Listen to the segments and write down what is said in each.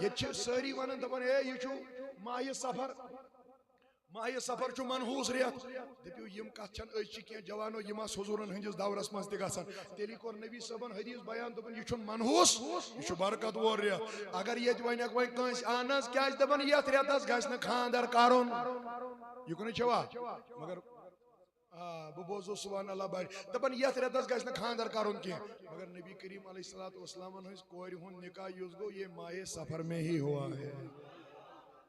یہ ساری ونان دپان اے یہ ماہ سفر ماہ سفر چھ منحوس ریت دپیو یم کت چھن أزچہ کی جوانو یم حضورن ہندس دورس مز تہ گژھان تیلی کور نبی صٲبن حدیث بیان دپان یہ چھن منحوس یہ برکت وول ریت اگر یہ ونیک وۄنۍ کٲنٛسہِ اہن حظ کیازِ دپان یتھ ریتس گژھِ نہٕ خاندر کرُن یہ کُنہِ چھوا مگر بہ بوزو سبحان اللہ بڑ دپان یتھ ریتس گژھِ نہٕ خاندر کرُن کینٛہہ مگر نبی کریم علیہ الصلوۃ والسلام ہنٛز کورِ ہُنٛد نکاح یُس گوٚو یہ ماہ سفر میں ہی ہوا ہے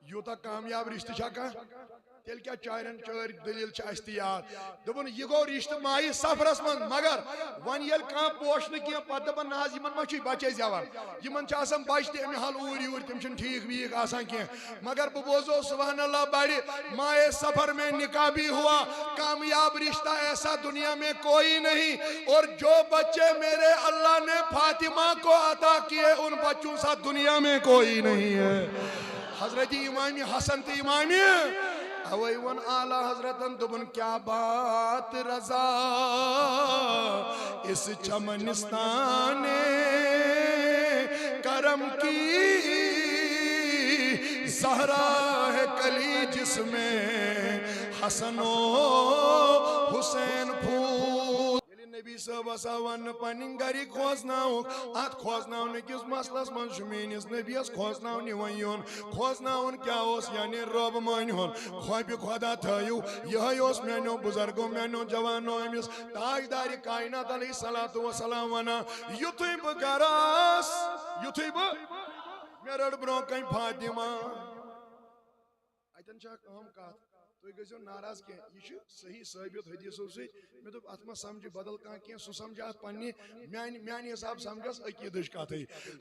یوتاہ کامیاب رشتہ چھا کانٛہہ تیل کیا چارن چار دلیل چھ یاد دپن یہ گو رشتہ ماہ سفرس من مگر ون یل کان پوش نہ کی پتہ دپن نہ یمن ما چھ بچے زیوان یمن چھ آسان بچ تہ امہ حال اوری اوری تم چھ ٹھیک ویک آسان کی مگر بہ بوزو سبحان اللہ بڑی ماہ سفر میں نکاح بھی ہوا کامیاب رشتہ ایسا دنیا میں کوئی نہیں اور جو بچے میرے اللہ نے فاطمہ کو عطا کیے ان بچوں سا دنیا میں کوئی نہیں ہے حضرت امام حسن تے امام اوئی ون اعلی حضرتن دبن کیا بات رضا اس چمنستان کرم کی زہرا ہے کلی جس میں حسن و حسین پھول نبی صاحب اسا ون پنن گری کھوزناو ات کھوزناون کس مسلس من شمینس نبی اس کھوزناون ون یون کھوزناون کیا اس یعنی رب مان ہون خواب خدا تھایو یہ اس میانو بزرگو میانو جوانو امس تاجدار کائنات علیہ الصلوۃ والسلام ونا یتھے بگراس یتھے ب میرڑ برو کین فاطمہ اتن چھ کام کات تو گزو ناراض کی یہ صحیح ثابت حدیثوں سے میں تو اتما سمجھ بدل کان کی سو سمجھا پنی میانی حساب سمجھس عقیدش کت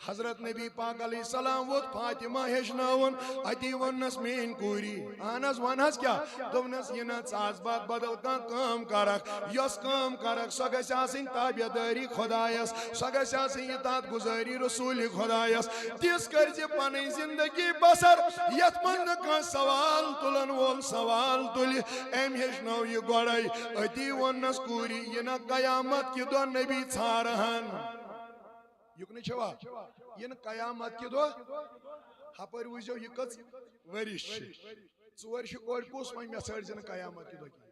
حضرت نبی پاک علیہ السلام ووت فاطمہ ہیچناون اتی ونس مین کوری اہنس ونس کیا دونس یہ نا ژاس بات بدل کام کرک یس کام کرک سو گژھِ آسٕنۍ تابعدٲری خدایس سو گژھِ آسٕنۍ اطاعت گزٲری رسول خدایس تِژھ کٔرزِ پنٕنۍ زندگی بسر یتھ منٛز نہٕ کانٛہہ سوال تُلن وول سوال تلی ایم ہیچنو یہ گوڑائی اتی ونس کوری یہ نا قیامت کی دو نبی ژھارہن یکنی چھوا یہ نا قیامت کی دو ہپر وزیو یہ کچھ ورش ژور شکوڑ کس وی میں ژھڑ زن قیامت کی دو کی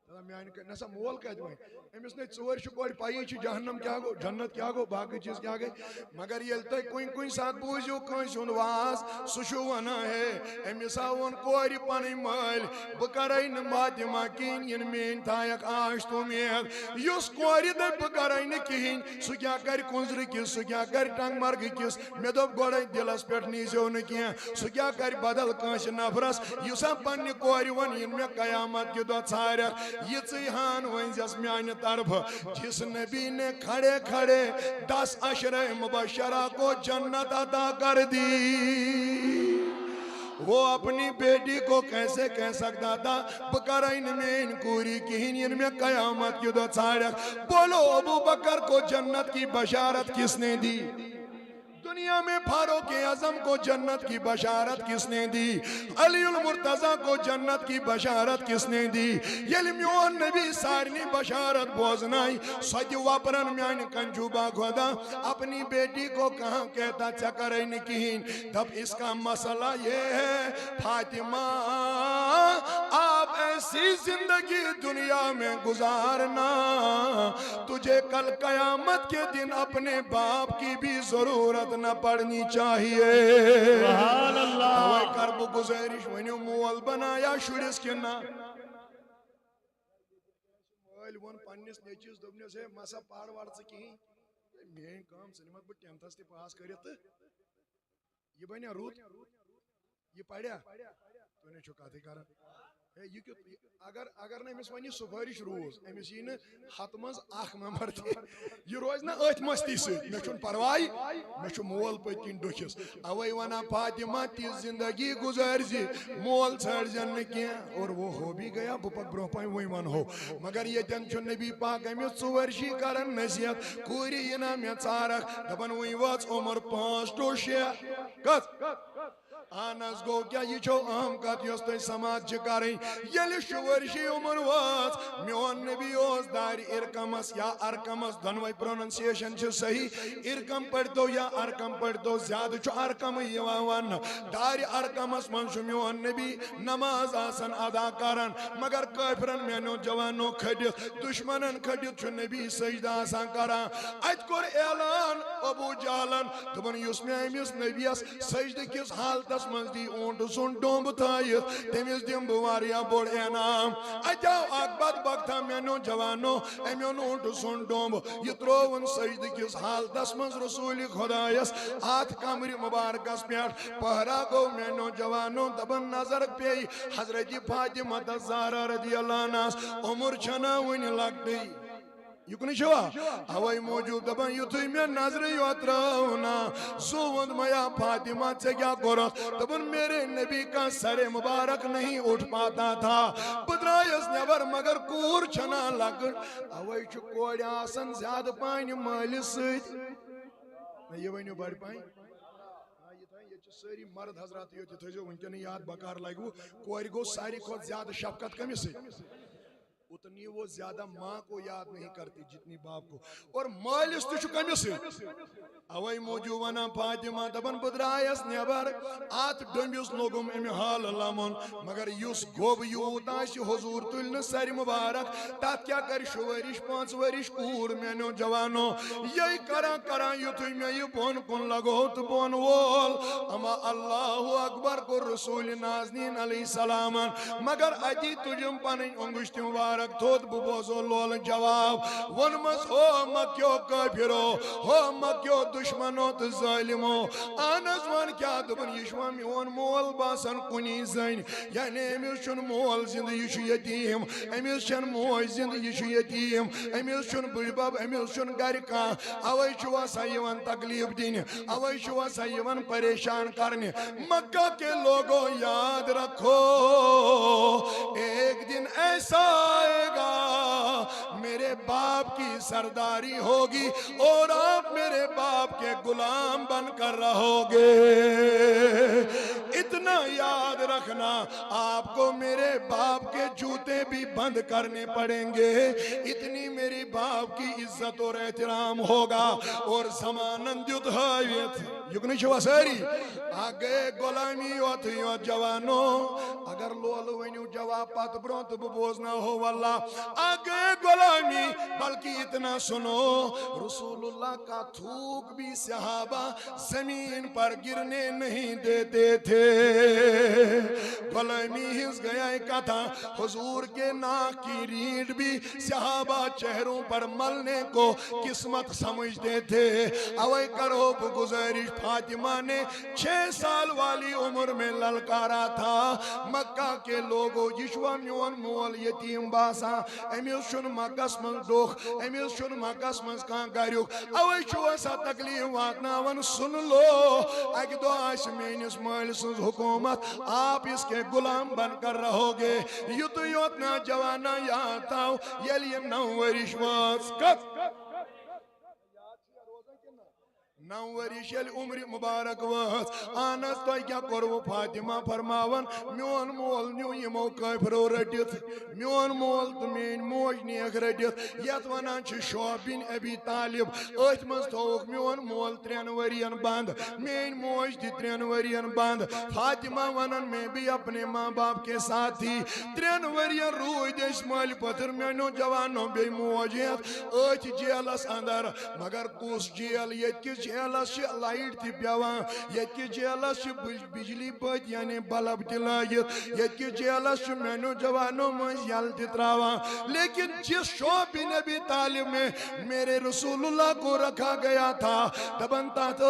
نسا مول کہت وہیں امس نے ژور شکوڑ پائی چھ جہنم کیا گو جنت کیا گو باقی چیز کیا گئی مگر یہ لتا کوئی ساتھ بوزیو کنس ہند واز سشو ونا ہے امس آون کوری پانی مال بکرائی فاطمہ کین ین مین تھایک آش تو مید یس کوری دے بکرائی کہین سو کیا کر کنزر کس سو کیا کر ٹنگ مرگ کس میں دو گوڑائی دلس پیٹ نیزیو نکیا سو کیا کر بدل کنس نفرس یسا پنی کوری ون ین میں قیامت کی دو ژھارک یہ ژیہان ونزس میانہ طرف جس نبی نے کھڑے کھڑے 10 عشرہ مبشرہ کو جنت عطا کر دی وہ اپنی بیٹی کو کیسے کہہ سکتا تھا بکرین میں ان کوری کہیں ان میں قیامت کی دو ژھارک بولو ابو بکر کو جنت کی بشارت کس نے دی دنیا میں فاروق اعظم کو جنت کی بشارت کس نے دی علی المرتضی کو جنت کی بشارت کس نے دی یلمیون نبی سارنی بشارت بوزنائی سجو وپرن میان کنجوبا خدا اپنی بیٹی کو کہاں کہتا چکرین کہیں تب اس کا مسئلہ یہ ہے فاطمہ آپ ایسی زندگی دنیا میں گزارنا تجھے کل قیامت کے دن اپنے باپ کی بھی ضرورت نہ پڑھنی چاہیے سبحان اللہ اوے کرب گزارش ونیو مول بنایا شڑس کے نا مول ون پنیس نیچیز دوبنے سے مسا پاڑ وارد سے کہیں میں کام سنیمت بٹ ٹینتھس تے پاس کریت یہ بنیا روت یہ پڑھیا تو نے چکا تھی کارا اگر نا امس ونی سفارش روز امس یہ ہتمز اخ ممبر تھی یہ روز نا ات مستی سے میں چھن پروائی میں چھن مول پت کن ڈکھس اوے ونا فاطمہ تی زندگی گزار زی مول ژھڑ جن کیا اور وہ ہو بھی گیا بپت برو پائیں وہی من ہو مگر یہ تن چھن نبی پاک امس ژورشی کرن نصیحت کوری یہ نا میں ژارک دپن وہی واچ عمر 5 to 6 کس آنس گو کیا یہ چھو اہم کت یس تھی سماعت کریں یل شورشی عمر واز میون نبی اوس دار ارکمس یا ارکمس دونوئی پروننسیشن چھ صحیح ارکم پڑھ دو یا ارکم پڑھ دو زیادہ چھو ارکم یوان دار ارکمس من چھو میون نبی نماز آسن ادا کرن مگر کافرن میانو جوانو کھڑیت دشمنن کھڑیت چھو نبی سجدہ آسان کران ات کور اعلان ابو جہلن دبن یس میں امس نبیس سجدہ کس حالتس من دی اونٹ سن ڈومب تھائیت تمس دم بواریا بوڑ انعام اتاو اک بدبخت میانو جوانو امیون اونٹ سن ڈومب یہ تروون سجدہ کس حالتس من رسول خدایس ہاتھ کمر مبارکس پیٹ پہرا گو میانو جوانو دبن نظر پی حضرت فاطمہ الزہرا رضی اللہ عنہ عمر چھنا ونی لگ دی یکنی شوا ہوائی موجود دبن یتوی میں نظر یوتراؤنا سوند میا فاطمہ سے کیا کرت دبن میرے نبی کا سر مبارک نہیں اٹھ پاتا تھا بدرائیس نیبر مگر کور چھنا لگن ہوائی چھو کوڑی آسن زیادہ پائن مالی سید یہ وینیو بڑھ پائن یہ ساری مرد حضرات یہ تھیزو ونکنی یاد بکار لائگو کوئی گو ساری خود زیادہ شفقت کمی سے اتنی وہ زیادہ ماں کو یاد نہیں کرتی جتنی باپ کو اور مالس تشو کمی سے اوائی موجوانا فاطمہ دبن بدرائیس نیبر آت ڈنبیس لوگم امی حال لمن مگر یوس گوب یوتاش حضور تلن سر مبارک تات کیا کر شوریش 5 ورش کور مینو جوانو یہی کران یوتوی میں یہ بون کن لگو تو بون وول اما اللہ اکبر کو رسول نازنین علیہ السلام مگر اتی تجم پنن انگشتی مبارک تھوت ببوزو لول جواب ونمس ہو مکیو کافرو ہو مکیو دشمنو تو ظالمو آنس وان کیا دبن یشوا میون مول باسن کنی زین یعنی امیل شن مول زند یشو یتیم امیل شن موج زند یشو یتیم امیل شن بڑباب امیل شن گرکا اوائی شوا سایوان تکلیف دین اوائی شوا سایوان پریشان کرنے مکہ کے لوگوں یاد رکھو ایک دن ایسا آئے گا میرے باپ کی سرداری ہوگی اور آپ میرے باپ کے غلام بن کر رہو گے اتنا یاد رکھنا آپ کو میرے باپ کے جوتے بھی بند کرنے پڑیں گے اتنی میری باپ کی عزت اور احترام ہوگا اور زمانن دیت یکنی شوا ساری آگے غلامی یوت جوانو اگر لولو ونیو جواب پات برونت ببوزنا ہو واللہ آگے غلامی بلکہ اتنا سنو رسول اللہ کا تھوک بھی صحابہ زمین پر گرنے نہیں دیتے تھے غلامی ہنس گیا ایک تھا حضور کے ناک کی ریڑھ بھی صحابہ چہروں پر ملنے کو قسمت سمجھتے تھے اوائی کرو بگزارش فاطمہ نے 6 سال والی عمر میں للکارا تھا مکہ کے لوگوں جشوا میون مول یتیم باسا امیل شن مکس من دوخ امیل شن مکس من کان گاریوک اوائی چوا سا تکلیف واتنا ون سن لو اگ دو آش مینس مال سنز حکومت آپ اس کے غلام بن کر رہو گے یتو یوتنا جوانا یاتاو یلی نوریش واس کت نوری شل عمر مبارک وقت آنس تو کیا کرو فاطمہ فرماون میون مول نیو یمو کافرو رٹت میون مول تو مین موج نیک رٹت یت ونان چھ شعب بن ابی طالب ات مز تھوک میون مول 3 ورین بند مین موج دی 3 ورین بند فاطمہ ونان میں بھی اپنے ماں باپ کے ساتھ تھی 3 ورین روی دیش مال پتر مینو جوانو بے موجیت ات جیلس اندر مگر کس جیل یت کس جیلس چھ لائٹ تھی پیوان یت کی جیلس چھ بجلی بت یعنی بلب تلائیت یت کی جیلس چھ مینو جوانو من یل تراوان لیکن جس شعب نبی طالب میں میرے رسول اللہ کو رکھا گیا تھا دبن تحت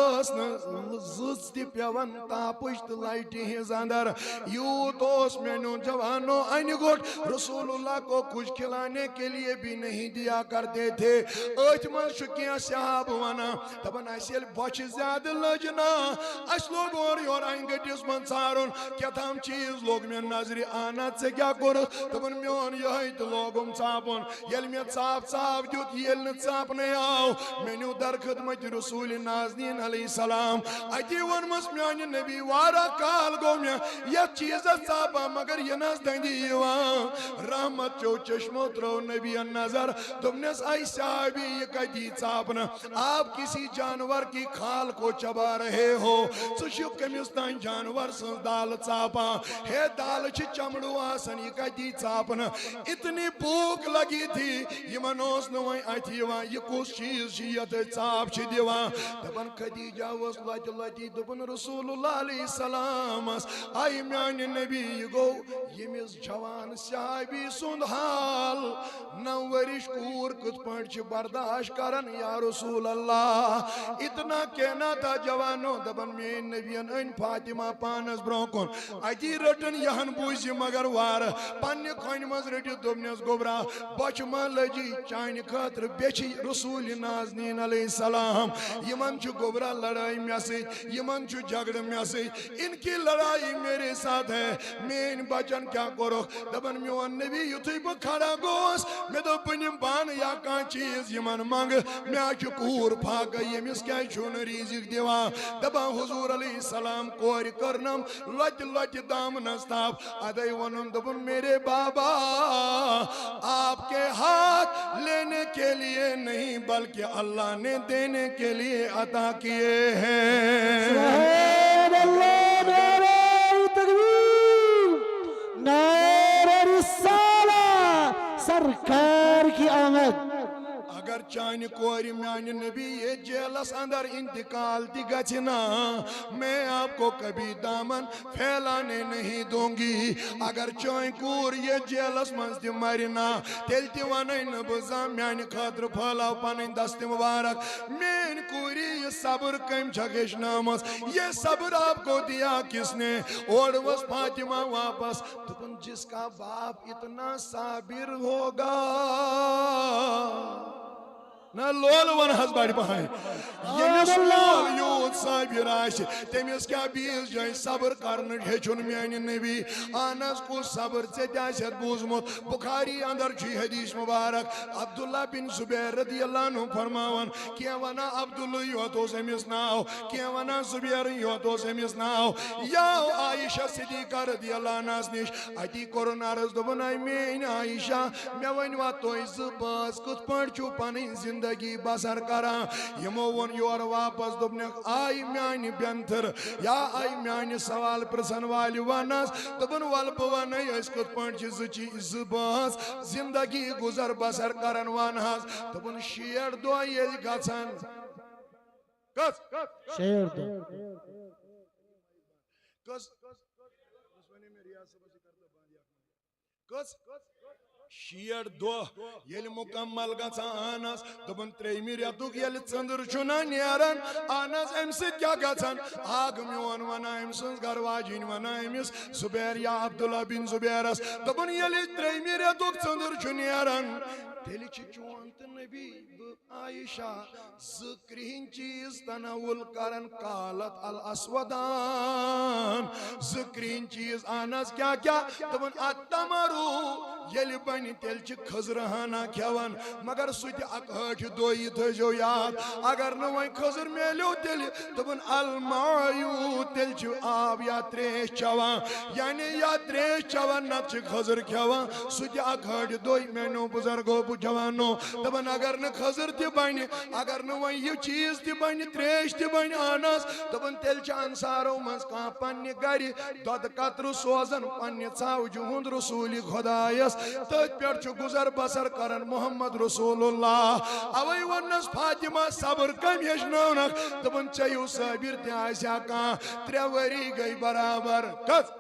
زز تھی پیوان تاپشت لائٹی ہی زندر یوں تو اس مینو جوانو این گوٹ رسول اللہ کو کچھ کھلانے کے لیے بھی نہیں دیا کرتے تھے اچ من شکیاں صحاب وانا دبن ایسی یل بچ زیادہ لجنا اس لوگ اور یور آئیں گٹس من ژارن کیا تام چیز لوگ میں نظر آنا ژے کیا کورت دپن میون یہ تو لوگم ژاپن یل میں ژاپ ژاپ دیت یل نہ ژاپنے آو میں نیو در خدمت رسول نازنین علیہ السلام اتی ونمس میانہ نبی وارا کال گو میں یہ چیز ژاپا مگر یہ نس دندی یوان رحمت چو چشمو ترو نبی نظر تمنس آئی صحابی یہ کتی ژاپنا آپ کسی جانور کی کھال کو چبا رہے ہو سوشو کمیستان جانور سن دال ژاپا ہے دال چھ چمڑو آسن یہ کتی ژاپنا اتنی بھوک لگی تھی یہ منوس نوائیں آتی وان یہ کس چیز شیعت ژاپ چھ دیوان دبن خدیجہ وس لٹ لٹی دبن رسول اللہ علیہ السلام آئی میان نبی یہ گو یہ مز جوان صحابی سند حال نو ورش کور کت پنٹ چھ برداشت کرن یا رسول اللہ اتنا کہنا تھا جوانو دبن مین نبیان ان فاطمہ پانس برونکن اتی رٹن یہن بوزی مگر وار پنی کھن مز رٹی دبنس گبرا بچ ما لجی چائن خاطر بیچی رسول نازنین علیہ السلام یمن چھ گبرا لڑائی میں سے یمن چھ جھگڑ میں سے ان کی لڑائی میرے ساتھ ہے مین بچن کیا کرو دبن میون نبی یتھی بہ کھڑا گوس میں دو پنیم بان یا کان چیز یمن منگ میں آچ کور پھاک یمس کیا چھون ریزک دیوان دبا حضور علیہ السلام کور کرنم لٹ لٹ دام نستاب ادائی ونن دبن میرے بابا آپ کے ہاتھ لینے کے لیے نہیں بلکہ اللہ نے دینے کے لیے عطا کیے ہیں سبحان اللہ نعرہ تکبیر نعرہ رسالہ سرکار کی آمد اگر چانی کوری میانی نبی یہ جیلس اندر انتقال دی گچنا میں آپ کو کبھی دامن پھیلانے نہیں دوں گی اگر چانی کور یہ جیلس منز دی مرنا تیلتی وانین بزا میانی خاطر پھالا پانین دست مبارک مین کوری یہ صبر کم چھگش نامس یہ صبر آپ کو دیا کس نے اور وس فاطمہ واپس تپن جس کا باپ اتنا صابر ہوگا نا لول ون حس بڑی پہائیں یمس لول یوت صابر آش تیمیس کیا بیس جائیں صبر کرنے ہیچن میانی نبی آنس کو صبر سے تیاشت بوزمت بخاری اندر چی حدیث مبارک عبداللہ بن زبیر رضی اللہ عنہ فرماون کیا ونا عبداللہ یوتو سمیس ناو کیا ونا زبیر یوتو سمیس ناو یا عائشہ صدیقہ رضی اللہ عنہ نش آتی قرآن عرض دو بنائی مین عائشہ میں ونوا توی زباز کت پڑچو پانی زندگی بسر کران یمو ون یور واپس دبنک آئی میانی بینتر یا آئی میانی سوال پرسن والی واناس دبن والبوانی اس کت پانچ زچی زباز زندگی گزر بسر کرن واناس دبن شیر دو یہ گھسن کس شیر دو کس کس شیر دو یل مکمل گژھان آنس دپن تریمہِ رٮ۪تُک ییٚلہِ ژٔنٛدٕر چھُنا نیران آنس امہِ سۭتۍ کیٛاہ گژھان آگ میون ونان أمۍ سٕنٛز گھر واجِنۍ ونان أمِس زُبیر یا عبداللہ بن زُبیرس دپن ییٚلہِ تریمہِ رٮ۪تُک ژٔنٛدٕر چھُ نیران تیٚلہِ چھِ چون تہٕ نبی بہٕ عائشہ زٕ کرٛہِنۍ چیٖز تناول کران کالت الاسودان زٕ کرٛہِنۍ چیٖز آنس کیٛاہ کیٛاہ دپن التمرو ییٚلہِ بنہِ تیٚلہِ چھِ خٔزرٕ ہنا کھٮ۪وان مگر سُہ تہِ اکھ ہٲٹھِ دۄیہِ تھٲیزیو یاد اگر نہٕ وۄنۍ خٔزٕر میلیو تیٚلہِ دپن المایوٗ تیٚلہِ چھِ آب یا ترٛیش چٮ۪وان یعنی یا ترٛیش چٮ۪وان نتہٕ چھِ خٔزٕر کھٮ۪وان سُہ تہِ اکھ ہٲٹھِ دۄیہِ میانیو بُزرگو بہٕ جوانو دپن اگر نہٕ خٔزٕر تہِ بنہِ اگر نہٕ وۄنۍ یہِ چیٖز تہِ بنہِ ترٛیش تہِ بنہِ آنس دپن تیٚلہِ چھِ انصارو منٛز کانٛہہ پننہِ گرِ دۄدٕ قطرٕ سوزان پننہِ ژاوجہِ ہُنٛد رسوٗلِ خۄدایس تٔتھۍ پٮ۪ٹھ چھُ گُزر بسر کران محمد رسول اللہ اوے ونس فاطمہ صبر کم ہیچھناونکھ دپن ژےٚ ہیوٗ صٲبر تہِ آسیا کانٛہہ 3 ؤری گٔے برابر کس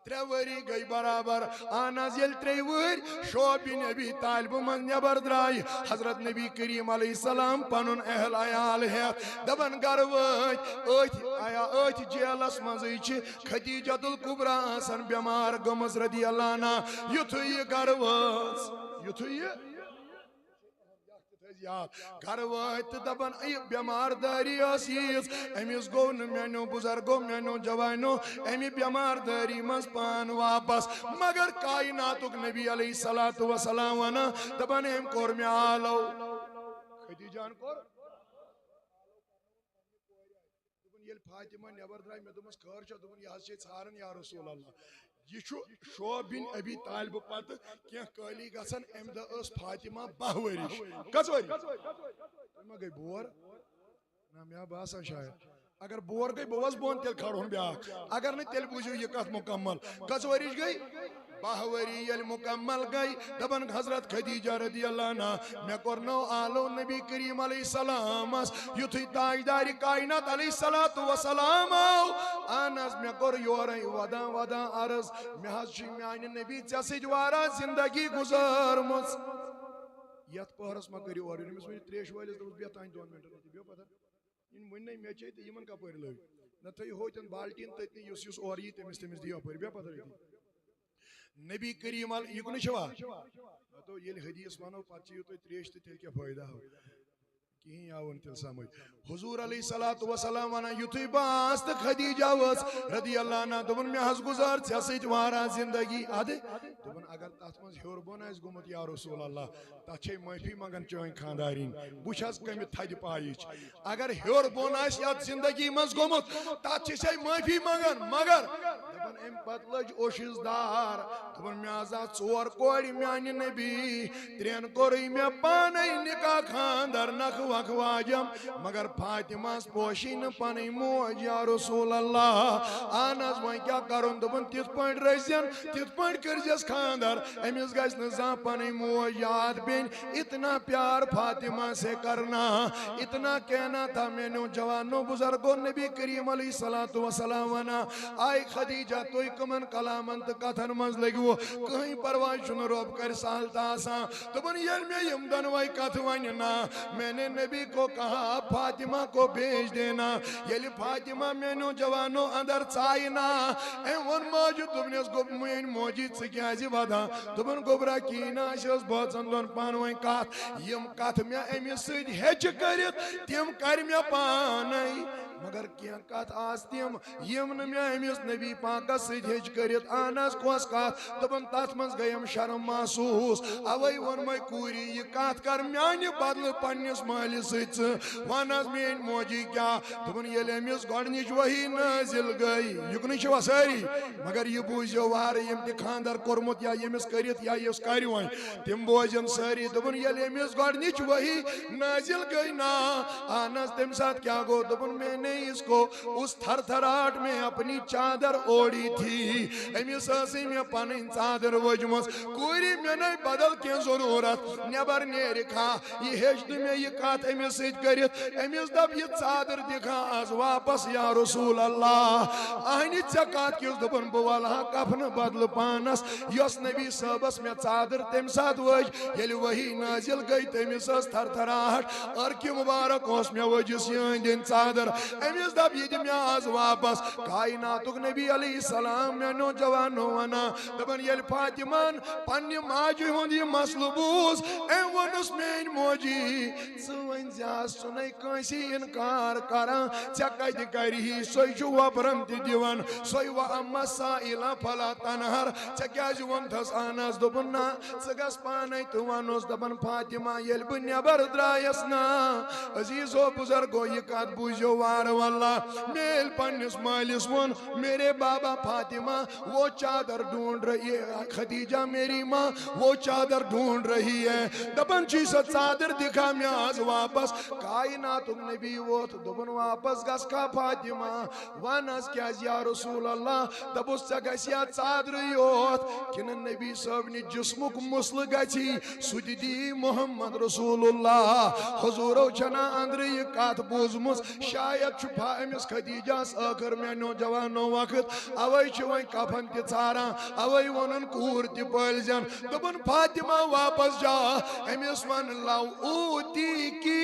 3 ؤری گئی برابر آناز یل 3 ؤری شعبی نبی طالب من نیبر درائی حضرت نبی کریم علیہ السلام پنن اہل عیال ہے دبن گر ویت جیلس مزی چھ خدیجۃ الکبریٰ آسن بیمار گمز رضی اللہ عنہ یتھو یہ گر وز یتھو یہ یاد گھر وات دپان اے بیمار داری یس امس گو میانو بزرگو میانو جوانو امی بیمار داری مز پان واپس مگر کائناتک نبی علیہ الصلوۃ والسلام ونا دپان ام کور مے آلو خدیجان کور یل فاطمہ نبر درائے میں دمس خیر چھ دپان یہ حس ژھارن یا رسول اللہ یہ شعب بن ابی طالب پتہ کی کالی گژھن ام دہ اس فاطمہ 12 ورش کس وری ما گئی بور نا مے باسان شاید اگر بور گئی بوس بون تیل کھڑون بیا اگر نہیں تیل بوجھو یہ کت مکمل کس ورش گئی 12 وری یل مکمل گئی دپن حضرت خدیجہ رضی اللہ عنہ میں کرنو آلو نبی کریم علیہ السلام یتھی تاجدار کائنات علیہ الصلوۃ والسلام آنس میں کر یور ودا عرض میں حض میان نبی ژے سۭتۍ وارا زندگی گزارمٕژ یتھ پہرس ما کریو اور أمس ون تریش وٲلِس دوٚپُس بیٚہہ تانۍ 2 مِنٹن بیٚہو پتہ یِن ؤنۍ مےٚ چے تہٕ یِمن کپٲرۍ لٲگۍ نہ تھٲیِو ہوتٮ۪ن بالٹیٖن تٔتنٕے یُس اورٕ یی تٔمِس دِیِو اپٲرۍ بیٚہہ پتہ نبی کریم یہ کن چھوا تو یل حدیث ونو پتہ چیو تُہۍ تریش تہٕ تیٚلہِ کیٛاہ فٲیدٕ آو کہین آو تیل سمجھ حضور علیہ الصلوۃ والسلام ونان یتھی باس تہٕ خدیجہ ؤژ رضی اللہ عنہ دوٚپُن مےٚ حظ گزار ژےٚ سۭتۍ واریاہ زندگی ادٕ دوٚپُن اگر تتھ منٛز ہیوٚر بۄن آسہِ گوٚمُت یا رسول اللہ تتھ چھے معٲفی منگان چٲنۍ خاندارِنۍ بہٕ چھس کمہِ تھدِ پایِچ اگر ہیوٚر بۄن آسہِ یتھ زندگی منٛز گوٚمُت تتھ چھِ سے معٲفی منگان مگر دپان امہِ پتہٕ لٔج اوشِس دار دوٚپُن مےٚ حظ آو 4 کورِ میانہِ نبی 3 کوٚرُے مےٚ پانے نکاح خاندر نکھ وکھ واجم مگر فاطمہ پوشی نہ پنٕنۍ موج یا رسول اللہ اہن حظ وۄنۍ کیٛاہ کرُن دوٚپُن تِتھ پٲٹھۍ رٔسۍزٮ۪ن تِتھ پٲٹھۍ کٔرۍزٮ۪س خاندر أمِس گژھِ نہٕ زانٛہہ پنٕنۍ موج یاد بیٚنہِ اتنا پیار فاطمہ سے کرنا اتنا کہنا تھا میانو جوانو بزرگو نبی کریم علیہ الصلوۃ والسلام ونان آے خدیجہ تُہۍ کٕمن کلامن تہٕ کتھن منٛز لٔگِوٕ کٕہٕنۍ پرواے چھُنہٕ رۄب کرِ سہل تہٕ آسان دوٚپُن ییٚلہِ مےٚ یِم دۄنوَے کتھٕ ونہِ نا میں نے نبی کو کہا فاطمہ کو بھیج دینا ییٚلہِ فاطمہ میانو جوانو اندر ژایہِ نا أمۍ ووٚن ماجہِ دوٚپنس گوٚب میٲنۍ موجی ژٕ کیٛازِ ودان دوٚپُن گوٚبرا کِہیٖنۍ نہٕ اَسہِ ٲس بٲژن دۄن پانہٕ ؤنۍ کتھ یِم کتھٕ مےٚ أمِس سۭتۍ ہیٚچہِ کٔرِتھ تِم کرِ مےٚ پانے مگر کینٛہہ کتھ آسہٕ تِم یِم نہٕ مےٚ أمِس نبی پاکس سۭتۍ ہیٚچ کٔرِتھ اہن حظ کۄس کتھ دوٚپُن تتھ منٛز گٔیم شرم محسوٗس اوے ووٚنمے کوٗرِ یہِ کتھ کر میانہِ بدلہٕ پننِس مٲلِس سۭتۍ ژٕ ون حظ میٲنۍ موجی کیٛاہ دوٚپُن ییٚلہِ أمِس گۄڈنِچ وحی نٲزِل گٔے یُکنُے چھِوا سٲری مگر یہِ بوٗزِو وارٕ ییٚمۍ تہِ خاندر کوٚرمُت یا ییٚمِس کٔرِتھ یا یُس کرِ وۄنۍ تِم بوزن سٲری دوٚپُن ییٚلہِ أمِس گۄڈنِچ وحی نٲزِل گٔے نا اہن حظ تمہِ ساتہٕ کیٛاہ گوٚو دوٚپُن میں نے اس کو اس تھر تھراہٹ میں اپنی چادر اوڑی تھی أمِس ٲسٕے مےٚ پنٕنۍ ژادر ؤجمٕژ کوٗرِ مےٚ نے بدل کینٛہہ ضروٗرت نٮ۪بر نیرِکھا یہِ ہیٚچ نہٕ مےٚ یہِ کتھ أمِس سۭتۍ کٔرِتھ أمِس دپ یہِ ژادر دِکھا آز واپس یا رسول اللہ اہنہِ ژےٚ کتھ کِژھ دوٚپُن بہٕ ولہٕ ہا کفنہٕ بدلہٕ پانس یۄس نبی صٲبس مےٚ ژادر تمہِ ساتہٕ وٲج ییٚلہِ وحی نٲزِل گٔے تٔمِس ٲس تھر تھراہٹ أرکہِ مُبارک اوس مےٚ ؤجِس یہِ أنٛدۍ أنٛدۍ ژادر أمِس دپ یہِ دِ مےٚ آز واپس کائناتُک نبی علیہ السلام میانو جوانو ونان دپان ییٚلہِ فاطمہن پننہِ ماجہِ ہُنٛد یہِ مسلہٕ بوٗز أمۍ ووٚنُس میٲنۍ موجی ژٕ ؤنۍ زِہَس ژٕ نَے کٲنٛسی اِنکار کران ژےٚ کتہِ کرِہی سۄے چھُ وۄبرن تہِ دِوان سۄے وَأَمَّا السَّائِلَ فَلَا تَنْهَرْ ژےٚ کیٛازِ ووٚنتھس اہن حظ دوٚپُن نہ ژٕ گژھ پانے تہٕ وَنُس دپان فاطمہ ییٚلہِ بہٕ نٮ۪بر درٛایس نا عزیٖزو بُزرگو یہِ کتھ بوٗزِو وارٕ واللہ مےٚ ییٚلہِ پننِس مٲلِس ووٚن میرے بابا فاطمہ وہ چادر ڈھونڈ رہی ہے خدیجہ میری ماں وہ چادر ڈھونڈ رہی ہے دپان چھُے سۄ ژادر دِکھا مےٚ آز واپس کائناتُک نبی ووت دوٚپُن واپس گژھ کھا فاطمہ ون حظ کیٛازِ یا رسول اللہ دپُس ژےٚ گژھِ یا ژادرٕے یوت کِنہٕ نبی صٲبنہِ جسمُک مسلہٕ گژھی سُہ تہِ دی محمد رسول اللہ حضوٗرو چھنا أنٛدرٕ یہِ کتھ بوٗزمٕژ شاید چھپا امس خدیجہس آخر میں نوجوانو وقت اوے چھ وۄنۍ کفن تہِ ژھاران اوے وونن کوٗر تہِ پٲلزن دوٚپُن فاطمہ واپس جا امس ون لو اوتی کی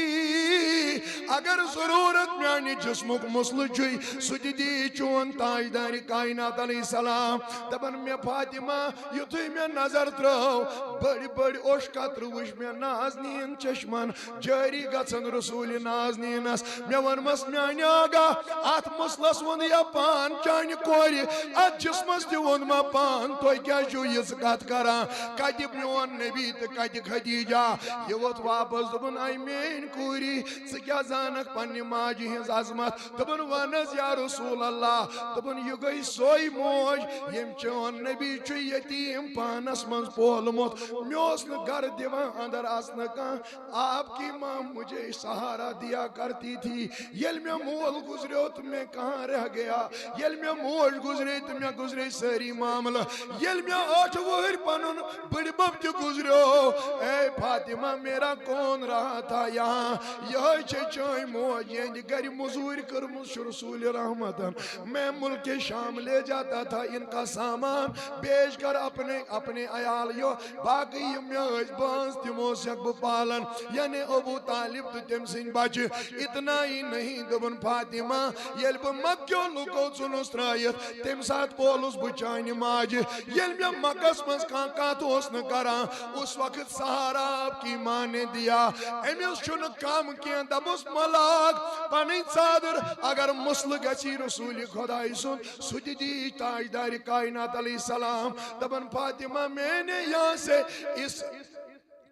اگر ضرورت میانہِ جسمک مسلہٕ چھُے سُہ تہِ دی چون تاجدار کائنات علیہ السلام دپن مے فاطمہ یُتھُے مے نظر ترٲو بڑی بڑی اوش قطرٕ وٕچھ مے نازنیٖن چشمن جٲری گژھن رسول نازنیٖنس مے ووٚنمس میانہِ آگا اتھ مسلس ووٚن یا پان چانہِ کورِ اتھ جسمس تہِ ووٚن ما پان تُہۍ کیٛازِ چھُو یِژھ کتھ کران کتہِ میون نبی تہٕ کتہِ خدیجہ یہِ ووٚتھ واپس دوٚپُن اے میٲنۍ کوٗری ژٕ کیٛاہ زانکھ پننہِ ماجہِ ہٕنٛز عظمت دوٚپُن ون حظ یا رسول اللہ دوٚپُن یہِ گٔے سۄے موج ییٚمۍ چون نبی چھُ یتیٖم پانس منٛز پولمُت مےٚ اوس نہٕ گرٕ دِوان اندر اژنہٕ کانٛہہ آپ کی ماں مجھے سہارا دیا کرتی تھی ییٚلہِ مےٚ مول گُزریو تہٕ مےٚ کہاں رہ گیا ییٚلہِ مےٚ موج گُزرے تہٕ مےٚ گُزرے سٲری معاملہٕ ییٚلہِ مےٚ 8 وٕہٕرۍ پنُن بٕڈِبب تہِ گُزریو اے فاطمہ میرا کون رہا تھا یہاں یہے چھے چٲنۍ موج یہنٛدِ گرِ موٚزوٗرۍ کٔرمٕژ چھُ رسول رحمتن میں ملک شام لے جاتا تھا ان کا سامان بیچ کر اپنے عیالیو باقی یِم مےٚ ٲسۍ بانٛز تِمو سٮ۪کھ بہٕ پالن یعنی ابو طالب تہٕ تٔمۍ سٕنٛدۍ بچہِ اتنا ہی نہیں دوٚپُن فاطمہ ییٚلہِ بہٕ مکیو لُکو ژھُنُس ترٲیِتھ تمہِ ساتہٕ پولُس بہٕ چانہِ ماجہِ ییٚلہِ مےٚ مکس منٛز کانٛہہ کتھ اوس نہٕ کران اس وقت سہارا آپ کی ماں نے دیا أمِس چھُنہٕ کم کینٛہہ دوٚپُس ملاک پنٕنۍ ژادر اگر مسلہٕ گژھی رسول خۄداے سُنٛد سُہ تہِ دی تاجدار کائنات علیہ السلام دپن فاطمہ میں نے یہاں سے اس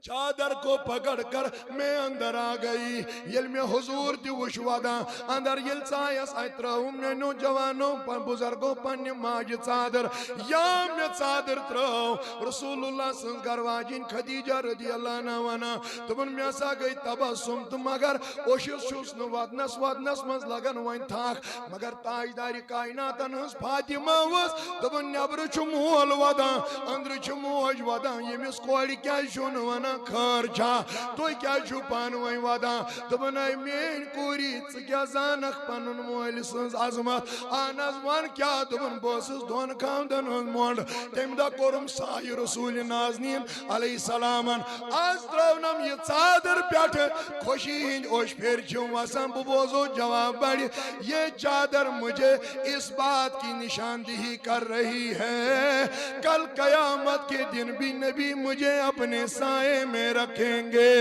چادر کو پکڑ کر میں اندر آ گئی یل میں حضور تہِ وٕچھ ودان اندر یل ژایس اتہِ ترٲوٕم مےٚ نوجوانو بزرگو پننہِ ماجہِ ژادر یا مےٚ ژادر ترٲو رسول اللہ سٕنٛز گرواجِنۍ خدیجہ رضی اللہ عنہا ونان دوٚپُن مےٚ ہسا گٔے تبسُم تہٕ مگر اوشُس چھُس نہٕ ودنس منٛز لگان وۄنۍ تھکھ مگر تاجدارِ کائناتن ہٕنٛز فاطمہ ؤژھ دوٚپُن نیبرٕ چھُ مول ودان أنٛدرٕ چھِ موج ودان ییٚمِس کورِ کیٛازِ چھُو نہٕ ونان خٲر چھا تُہۍ کیٛازِ چھُو پانہٕ ؤنۍ ودان دوٚپُن اے میٲنۍ کوٗری ژٕ کیٛاہ زانکھ پنُن مٲلۍ سٕنٛز عظمت اہن حظ ون کیٛاہ دوٚپُن بہٕ ٲسٕس دۄن خاندن ہٕنٛز مۄنٛڈ تمہِ دۄہ کوٚرُم سایہِ رسول نازنیٖن علیہ السلامن آز ترٲونم یہِ ژادر پٮ۪ٹھٕ خوشی ہٕنٛدۍ اوش پھیرِ چھِم وسان بہٕ بوزو جواب بڑِ یہ چادر مجھے اس بات کی نشاندہی کر رہی ہے کل قیامت کے دن بھی نبی مجھے اپنے سائے میں رکھیں گے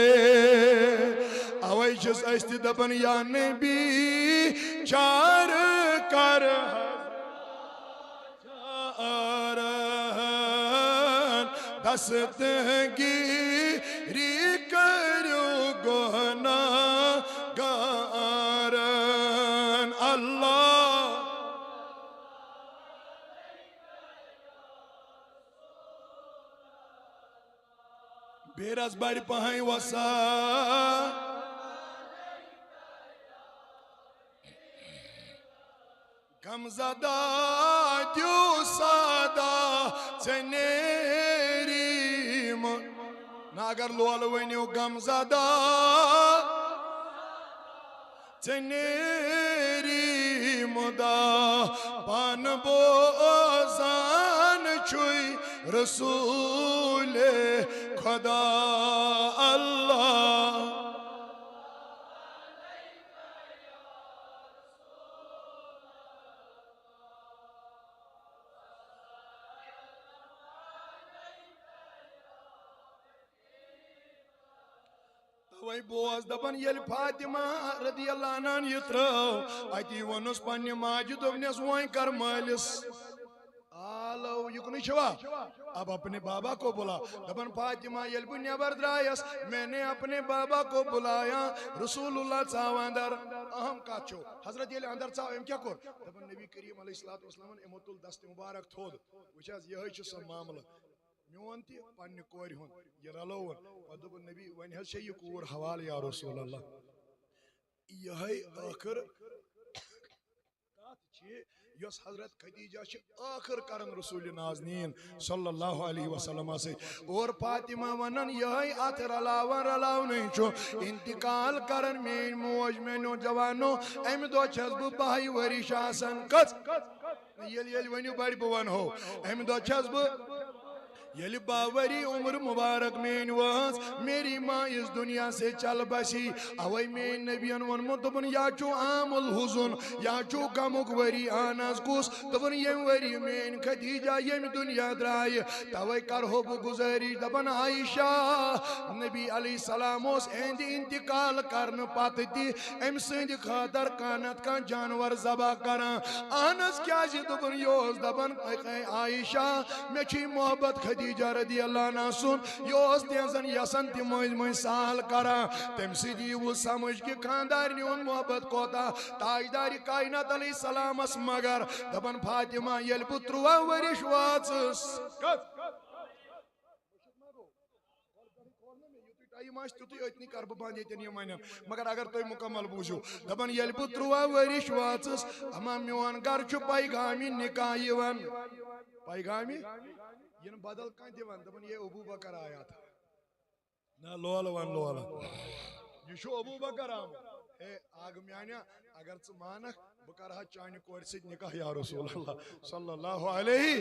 اوے چھس أسۍ تہِ دپن یا نبی چار کر دستگیری کریو گناہ گارن اللہ بیرس بڑ پہن وسا غم زدہ دیو سادہ ژنیری ناگر لول ونیو غم زدہ ژنیری مدا پان بوزان چھوئی رسول خدا اللہ وی بوز دپن یل فاطمہ رضی اللہ عنہ یہ ترٲو اتی ونس پننہِ ماجہِ دوٚپنس وۄنۍ کر مٲلِس آلو یُکنٕے چھوا اب اپنے بابا کو بلا دپن فاطمہ یل بہٕ نیبر درایس میں نے اپنے بابا کو بلایا رسول اللہ ژاو اندر اہم کتھ چھو حضرت ییٚلہِ اندر ژاو أمۍ کیٛاہ کوٚر دپن نبی کریم علیہ الصلوۃ والسلام یِمو تُل دست مبارک تھوٚد وٕچھ حظ یِہوٚے چھُ سُہ معاملہٕ میون تہِ پننہِ کورِ ہُنٛد یہِ رلووُن پتہٕ دوٚپُن نبی وۄنۍ حظ چھےٚ یہِ کوٗر حوالہٕ یا رسول اللہ یِہوٚے ٲخٕر یس حضرت خدیجہ آخر کرن رسول نازنین صلی اللہ علیہ وسلم سے اور فاطمہ ونن یہ ات رلاون رلاون چھو انتقال کرن مین موج میں نوجوانو ام دو چھس بہ 22 ورش آسان کس یل یل ونیو بڑی بوان ہو ام دو چھس بہ یلی باوری عمر مبارک مین واس میری ماں اس دنیا سے چل بسی اوی مین نبیان ونمت دبن یا چو عام الحزن یا چو غمک وری آناس گوس دبن یم وری مین خدیجہ یم دنیا درائی توی کرہو بو گزاری دبن عائشہ نبی علیہ السلام اس اند انتقال کرن پات دی ام سند خاطر کانت کا جانور ذبح کران آناس کیا جی دبن یوز دبن عائشہ میں چھی محبت خدیجہ رضی اللہ عنہ سن یوز تینزن یسن تی موج سال کرا تم سیدی وہ سمجھ کی خاندار نیون محبت کوتا تاجداری کائنات علیہ السلام اس مگر دبن فاطمہ یل پتروا ورش واتس مگر اگر تو مکمل بوجھو دبن یل پتروا ورش واتس اما میون گر چھ پیغامی نکاح یوان پیغامی یہ بدل کان دیوان دبن یہ ابو بکر آیا تھا نا لولا وان لولا یہ شو ابو بکر آم اے آگ میانیا اگر چھ مانک بکرہا چانی کور سید نکاح یا رسول اللہ صلی اللہ علیہ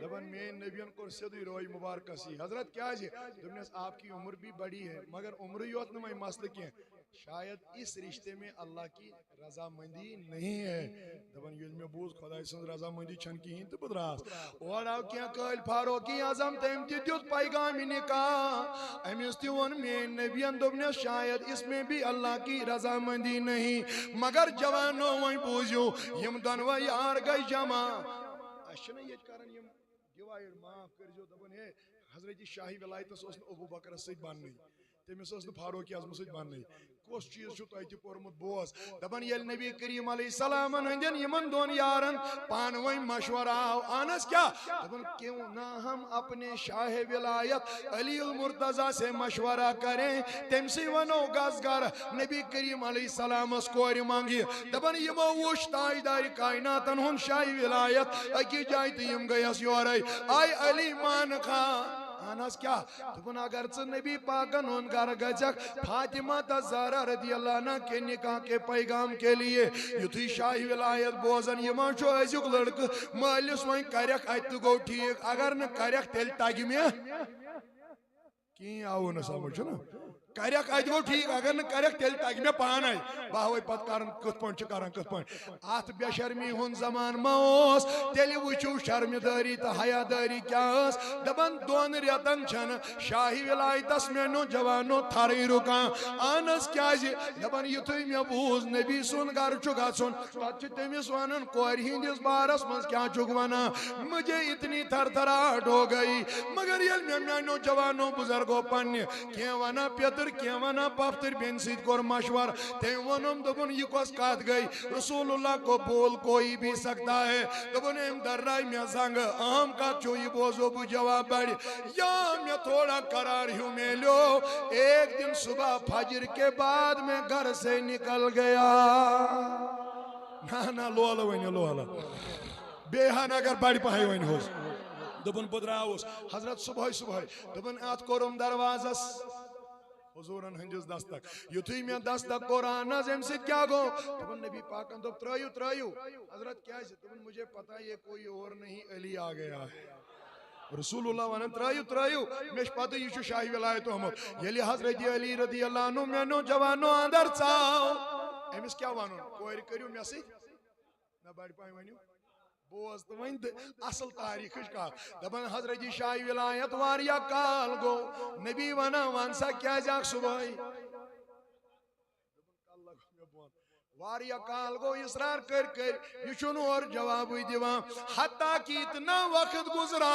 دبن مین نبیان کور سیدی روئی مبارکہ سی حضرت کیا جی دبنیس آپ کی عمر بھی بڑی ہے مگر عمر یوت نمائی مسئلہ کی ہیں شاید اس رشتے میں اللہ کی رضامندی نہیں ہے دبن یل میں بوز خدای سن رضامندی چھن کی ہین تو بدراس اور آو کیا قائل فاروقی اعظم تیم تی دیت پیغامی نکاح امیستی ون مین نبیان دبنیس شاید اس میں بھی اللہ کی رضامندی نہیں مگر جوانو وہیں بوزیو یم دنو یار گئی جمع اشنا یہ کرن یم ڈیوائیڈ معاف کر جو دبن ہے حضرت شاہی ولایت اس ابو بکر سید بان نہیں تیمیس اس فاروقی اعظم سید بان نہیں کس چیز چھو تایتی پورمت بوز دبن یل نبی کریم علیہ السلام ہندین یمن دون یارن پانوئی مشورہ آنس کیا دبن کیوں نہ ہم اپنے شاہ ولایت علی المرتضی سے مشورہ کریں تم سی ونو گزگر نبی کریم علیہ السلام اس کوری مانگی دبن یمو وش تاجداری کائناتن ہن شاہ ولایت اکی جائیتی یم گیس یورائی آئی علی مان خان آناس کیا دبن اگر چھ نبی پاکن ان گھر گجک فاطمہ تزارہ رضی اللہ عنہ کے نکاح کے پیغام کے لیے یتھی شاہی ولایت بوزن یمان شو ازیق لڑک مالیس وائن کریک ایت گو ٹھیک اگر نہ کریک تیل تاگی میں کی آو نہ سمجھو نا کریک ایت گو ٹھیک اگر نہ کریک تیل تاگی میں پان آئی باہوئی پت کارن کت پوائنٹ چکارن کت پوائنٹ آت بے شرمی ہن زمان موس تیلی وچو شرمی داری تا حیا داری کیا اس دبن دون ریتن چھن شاہی ولایت اس میں نو جوانو تھاری رکان آنس کیا جی دبن یتوی میں بوز نبی سن گر چکا سن تچ تیمیس وانن کوری ہندیس بارس منز کیا چکوانا مجھے اتنی تھر تھراٹ ہو گئی مگر یل میں نو جوانو بزرگو پنی کیا وانا پیتر کیا وانا پافتر بین سید کور مشور تیم ونم دبن یہ کس کات گئی رسول اللہ کو بول کوئی بھی سکتا ہے دبن ام در رائی میں زنگ آم کا چوئی بوزو بو جواب بڑی یا میں تھوڑا قرار ہوں میں لو ایک دن صبح فجر کے بعد میں گھر سے نکل گیا نا لولا وینی لولا بیہان اگر بڑی پاہی وینی ہوس دبن بدراؤس حضرت صبح دبن آت کورم دروازس حضورن ہنجز دستک یتوی میں دستک قرآن نظم سے کیا گو دبن نبی پاکن دب ترائیو حضرت کیا ہے دبن مجھے پتا یہ کوئی اور نہیں علی آ گیا ہے رسول اللہ ونن ترائیو میش پتہ یہ چھو شاہی ولایت احمد یلی حضرت علی رضی اللہ عنہ میں نو جوانو اندر چاو ایمس کیا وانو کوئی کریو میں سی نہ بڑی پائیں ونیو بوز تو وین اصل تاریخ کا دبن حضرت شاہی ولایت واریا کال گو نبی ونا وانسا کیا جاک صبحی واریا کال گو اسرار کر یہ چھنو اور جواب ہوئی دیوان حتیٰ کہ اتنا وقت گزرا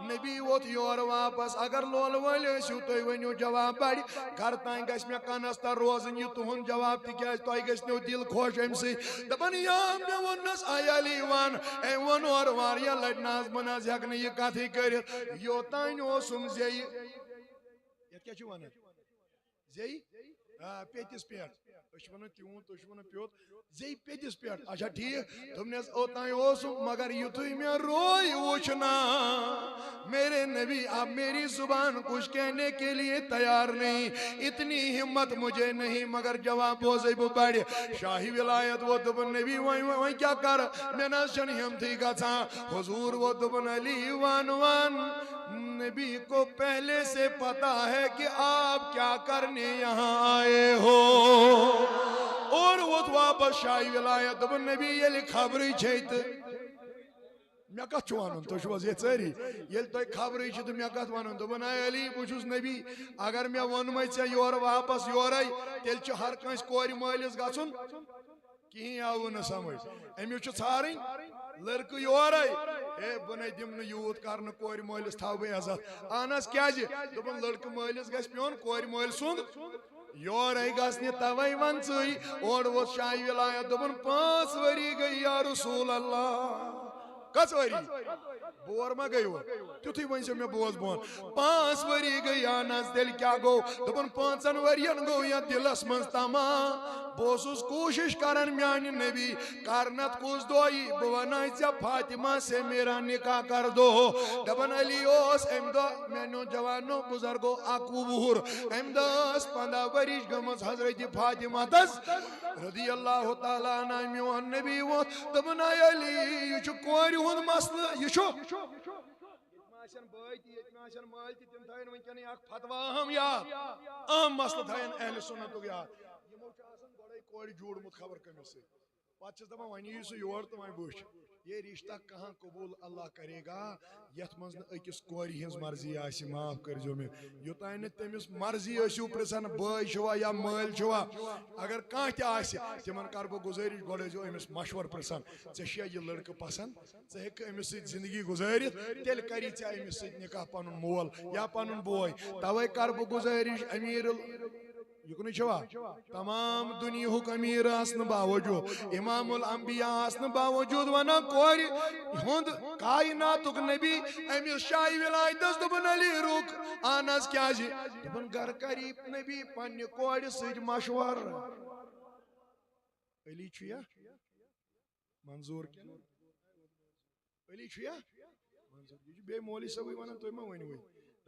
نبی ووت یور واپس اگر لول والے سیو تو ونیو جواب بڑی گھر تائیں گیس میں کنستا روزن یہ تہن جواب تی گیس تو گیس نیو دل خوش ایم سی دبن یا میں ونس آیا لیوان اے ون اور واریا لڑناز مناز حق نے یہ کاتھی کرت یو تائیں اوسم زیئی یہ کیا چھوانا زیئی پیتیس پیٹ اشمن تیون تو اشمن پیوت زی پیدس پیٹ اچھا ٹھیک تم نے اوتائیں اوسم مگر یتھوئی میں روئی وچھنا میرے نبی اب میری زبان کچھ کہنے کے لیے تیار نہیں اتنی ہمت مجھے نہیں مگر جواب بوزے بڑھ شاہی ولایت وہ دبن نبی وہیں کیا کر میں نہ شنی ہم تھی گا حضور وہ دبن علی وان وان نبی کو پہلے سے پتا ہے کہ آپ کیا کرنے یہاں آئے ہو اور وہ واپس شاہی ولایت دبن نبی یہ خبری چھیت میں کت چوانن تو شوز یہ ژری یل تو خبری چھ تو میں کت ونن دبن اے علی بچھس نبی اگر میں ونمے ژے یور واپس یورے تیل چھ ہر کانس کور مالس گژھن کہیں آو نہ سمجھ امیو چھ ژھارن لڑکہ یورے اے بنے دم یوت کرن کور مالس تھاو بے عزت اہنس کیا دبن لڑکہ مالس گژھِ پیون کور مال سند یورے گژھنہِ توے ون ژٕے اور وہ شاہی ولایت دبن 5 ؤری گئی یا رسول اللہ کس وری بور ما گئی تیتھی ون سے میں بوز بون 5 ؤری گئی آنس دل کیا گو دبن 5 ورین گو یا دلس منز تمام بوسوس کوشش کرن میانی نبی کارنت کس دوئی بونائی ژے فاطمہ سے میرا نکاح کر دو دبن علی اوس ام دو مینو جوانو بزرگو اکو وُہر ام دو 15 ورش گمز حضرت فاطمہ تس رضی اللہ تعالیٰ عنہ میون نبی ووت دبن علی یہ چھ کور ہند مسئلہ یہ چھ مال تم تھائن ونکن اخ فتوا اہم یاد اہم مسئلہ تھائن اہل سنت یاد یمو گوڑے کور جوڑمت خبر کمس سے پتہ چھس دپان ون سہ یور تو ون وچھ یہ رشتہ کہاں قبول اللہ کرے گا یت مز اکس کوری ہنز مرضی آسی معاف کرزو میں یوتائیں نہ تمس مرضی ٲسِو پرژھان بٲے چھوا یا مٲلۍ چھوا اگر کانٛہہ تہِ آسہِ تمن کر بہٕ گُزٲرِش گۄڈٕ ٲسۍزیو أمِس مشور پرژھان ژےٚ چھُیا یہِ لڑکہٕ پسنٛد ژٕ ہیٚککھٕ أمِس سۭتۍ زندگی گُزٲرِتھ تیٚلہِ کری ژےٚ أمِس سۭتۍ نکاح پنُن مول یا پنُن بوے توے کر بہٕ گُزٲرِش امیر یُکنُے چھوا تمام دنیاہُک امیر آسنہٕ باوجوٗد امام الانبیاء آسنہٕ باوجوٗد ونان کورِ ہُنٛد کائناتُک نبی أمِس شاہی ولایتس دوٚپُن علی رُک اہن حظ کیازِ دوٚپُن گھر کری نبی پننہِ کورِ سۭتۍ مشور علی چھُ یا منظور کِنہٕ علی چھُ یا منظور یہِ چھُ بیٚیہِ مولوی صٲبٕے ونان تُہۍ ما ؤنِوٕے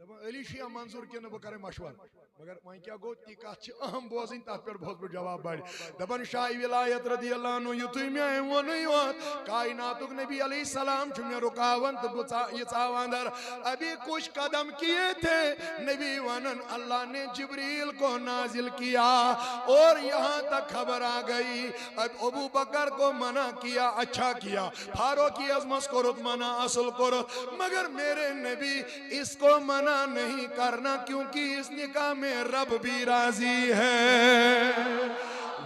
دپان علی چھُ یا منظور کِنہٕ بہٕ کرے مشور مگر وۄنۍ کیاہ گوٚو تہِ کتھ چھِ اہم بوزٕنۍ تتھ پٮ۪ٹھ بوزٕ بہٕ جواب بڑِ دپان شاہی ولایت رضی اللہ عنہ یُتھُے مےٚ أمۍ ووٚنُے یوت کائناتُک نبی علیہ السلام چھُ مےٚ رُکاوان تہٕ بہٕ یہِ ژاوان در ابھی کچھ قدم کیے تھے نبی ونن اللہ نے جبریل کو نازل کیا اور یہاں تک خبر آ گئی اب ابو بکر کو منع کیا اچھا کیا فاروق اعظمس کوٚرُتھ منع اصل کوٚرُتھ مگر میرے نبی اس کو منع نہیں کرنا کیونکہ اس نکاح میں رب بھی راضی ہے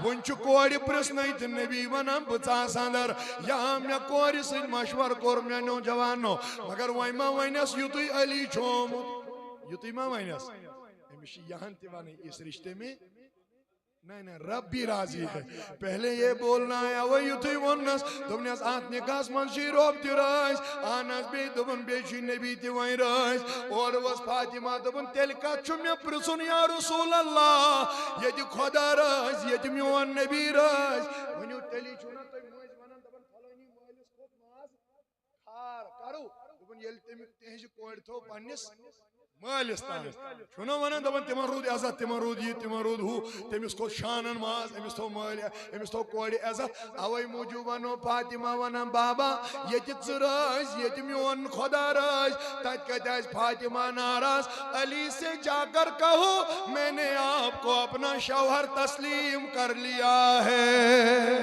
ون چھ کور پرژھنے تو نبی ونان بہ ژاسان در یہاں مے کور سۭتۍ مشور کوٚر میانیو جوانو مگر وۄنۍ ما ونیس یُتُے علی چھُ آمُت یُتُے ما ونیس أمِس چھِ یہان تہِ ونٕنۍ اس رشتے میں نہیں رب بھی راضی ہے پہلے یہ بولنا ہے اوے یُتھُے ووننس دوٚپنس اتھ نکاحس منٛز چھُے رۄب تہِ رٲضۍ اہنس بیٚیہِ دوٚپُن بیٚیہِ چھُے نبی تہِ وۄنۍ رٲضۍ اورٕ ؤژھ فاطمہ دوٚپُن تیٚلہِ کتھ چھُ مےٚ پرژھُن یا رسول اللہ ییٚتہِ خۄدا رٲضۍ ییٚتہِ میون نبی رٲضۍ ؤنِو تیٚلی چھُو نا تُہۍ مٔنٛزۍ ونان دپان فلٲنی مٲلِس کھوٚت ماز کھار کرو دوٚپُن ییٚلہِ تِہنٛزِ کورِ تھوٚو پننِس مالس تام چھُنہ ونان دپان تمن روٗد عزت تمن روٗد یہِ تمن روٗد ہُہ تٔمِس کھوٚت شانن ماز أمِس تھوٚو مٲلۍ أمِس تھوٚو کورِ عزت اوے موٗجوٗب ونو فاطمہ ونان بابا ییٚتہِ ژٕ رٲضۍ ییٚتہِ میون خۄدا رٲضۍ تتہِ کتہِ آسہِ فاطمہ ناراض علی سے جا کر کہو میں نے آپ کو اپنا شوہر تسلیم کر لیا ہے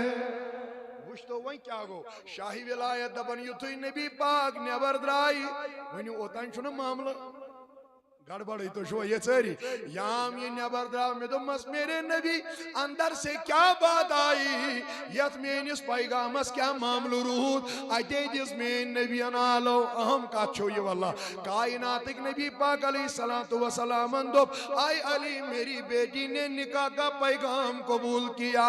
وچھ تو وۄنۍ کیاہ گوٚو شاہی ولایت دپان یُتھُے نبی پاک نٮ۪بر درٛایہِ ؤنِو اوٚتانۍ چھُنہ معاملہٕ گڑبڑ تو شو یہ ژٲری یام یہ نٮ۪بر درٛاو مےٚ دوٚپمس میرے نبی اندر سے کیا بات آئی یتھ میٲنِس پیغامس کیا معاملہٕ روٗد اتے دِژ میٲنۍ نبیَن آلو اہم کتھ چھو یہ واللہ کائناتٕکۍ نبی پاک علیہ الصلوۃ والسلامن دوٚپ آئی علی میری بیٹی نے نکاح کا پیغام قبول کیا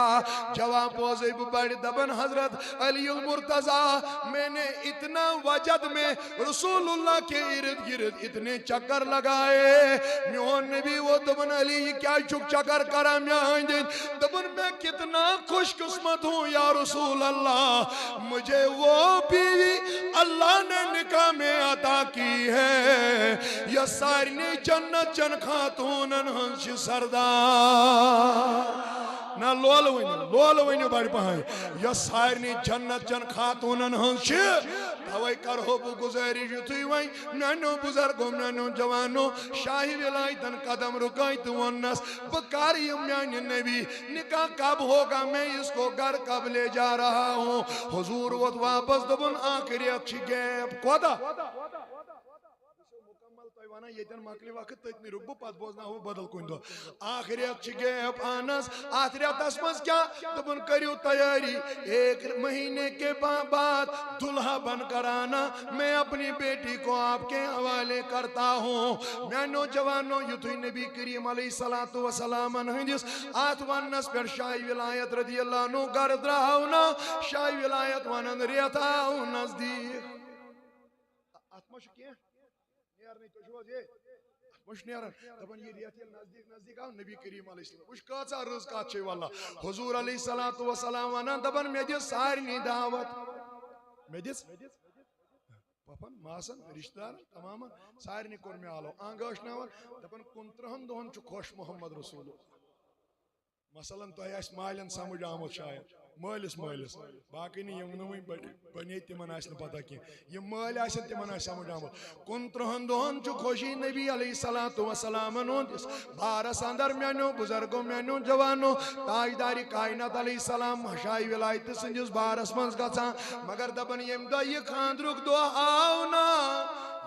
جواب بوزے بہٕ بڑِ دپان حضرت علی المرتضیٰ میں نے اتنا وجد میں رسول اللہ کے ارد گرد اتنے چکر لگائے آئے میون نبی وہ دبن علی یہ کیا چک چکر کرا میان دن دبن میں کتنا خوش قسمت ہوں یا رسول اللہ مجھے وہ بیوی اللہ نے نکاح میں عطا کی ہے یا سارنی جنت چن خاتونن ہنش سردار نا لول ونی بڑ پہائی یا سارنی جنت چن خاتونن ہنش توائی کرو بو گزاری جتوی وائی نانو بزرگو نانو جوانو شاہی ولایتن قدم رکائی تو ونس بکاریم میانی نبی نکاح کب ہوگا میں اس کو گھر کب لے جا رہا ہوں حضور وقت واپس دبن آخری اکشی گیب کودا یتن مکلی وقت تتنی رکبو پت بوزنا ہو بدل کن دو آخری اکشی گیب آنس آخری تسمس کیا دبن کریو تیاری 1 مہینے کے بعد دلہا بن کر آنا میں اپنی بیٹی کو آپ کے حوالے کرتا ہوں میں نوجوانوں یتوی نبی کریم علیہ السلام ہندس آت ونس پر شاہی ولایت رضی اللہ عنہ گرد رہاؤنا شاہی ولایت ونن ریتاؤ نزدیک آتماشو کیا نیار نہیں تو شواز یہ مش نیارن دبن یہ ریتی نزدیک آو نبی کریم علیہ السلام مش کاچا رزقات چھے واللہ حضور علیہ السلام ونن دبن میں دیس سارنی دعوت میں دیس پاپن ماسن رشتدار تماما سارنی کور میں آلو آنگاش ناور دبن 15 دہن چو خوش محمد رسول مثلا تو ایس مالن سمجھ آمد شاید مالس باقی نہیں یمنوی بنی تمن آسن پتہ کی یہ مال آسن تمن آسن سمجھ آمد 15 دہن چو خوشی نبی علیہ السلام نوندس بارس اندر میانو بزرگو میانو جوانو تاجداری کائنات علیہ السلام شاہی ولایت سنجس بارس منز گژھان مگر دبن یم دہ یہ خاندرک دہ آونا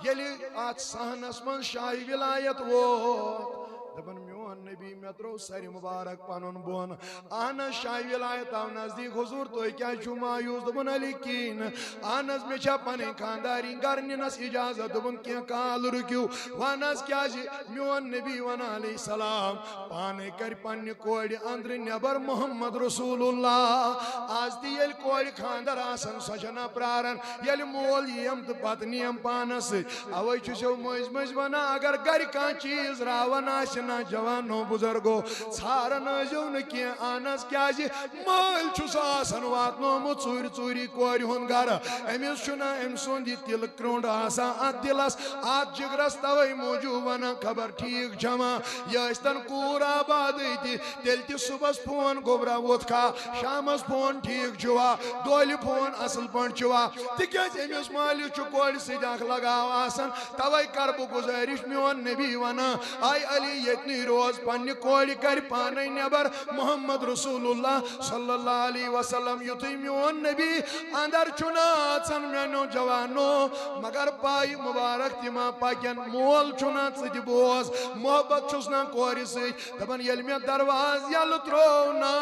یلی آت صحنس من شاہی ولایت ووت دبن میون نبی مترو سر مبارک پانون بون آنس شاہی ولایت آو نزدیک حضور تو کیا چھو مایوس دبن علی کین آنس میں چھا پنے خانداری گرنینس اجازت دبن کیا کال رکیو وانس کیا جی میون نبی وانا علیہ السلام پانے کر پنے کوڑی اندر نبر محمد رسول اللہ آج دی یل کوڑی خاندر آسن سجنا پرارن یل مول یم تو پتنیم پانس اوئی چھو مجھ وانا اگر گر کان چیز راون آسن نا جوانو بزرگو سارن جون کی آنس کیا جی مال چھس آسن واتنو مو چوری کوری ہون گھر امیس چھنا امسون دی تل کرونڈ آسا آت دلس آت جگرس توئی موجو ونا خبر ٹھیک جمع یا استن کور آباد دی تل تی صبح فون گوبرا ووت کھا شامس فون ٹھیک جوا دولی فون اصل پنٹ جوا تکیز امیس مالی چھو کوری سیداک لگاو آسن توئی کربو گزارش میون نبی ونا آئی علی یتنی روز پنی کوڑی کر پانے نبر محمد رسول اللہ صلی اللہ علیہ وسلم یتی میون نبی اندر چنات سن مینو جوانو مگر پائی مبارک تیما پاکین مول چنات سی بوز محبت چسنا کوری سی دبن یلمی درواز یل ترونا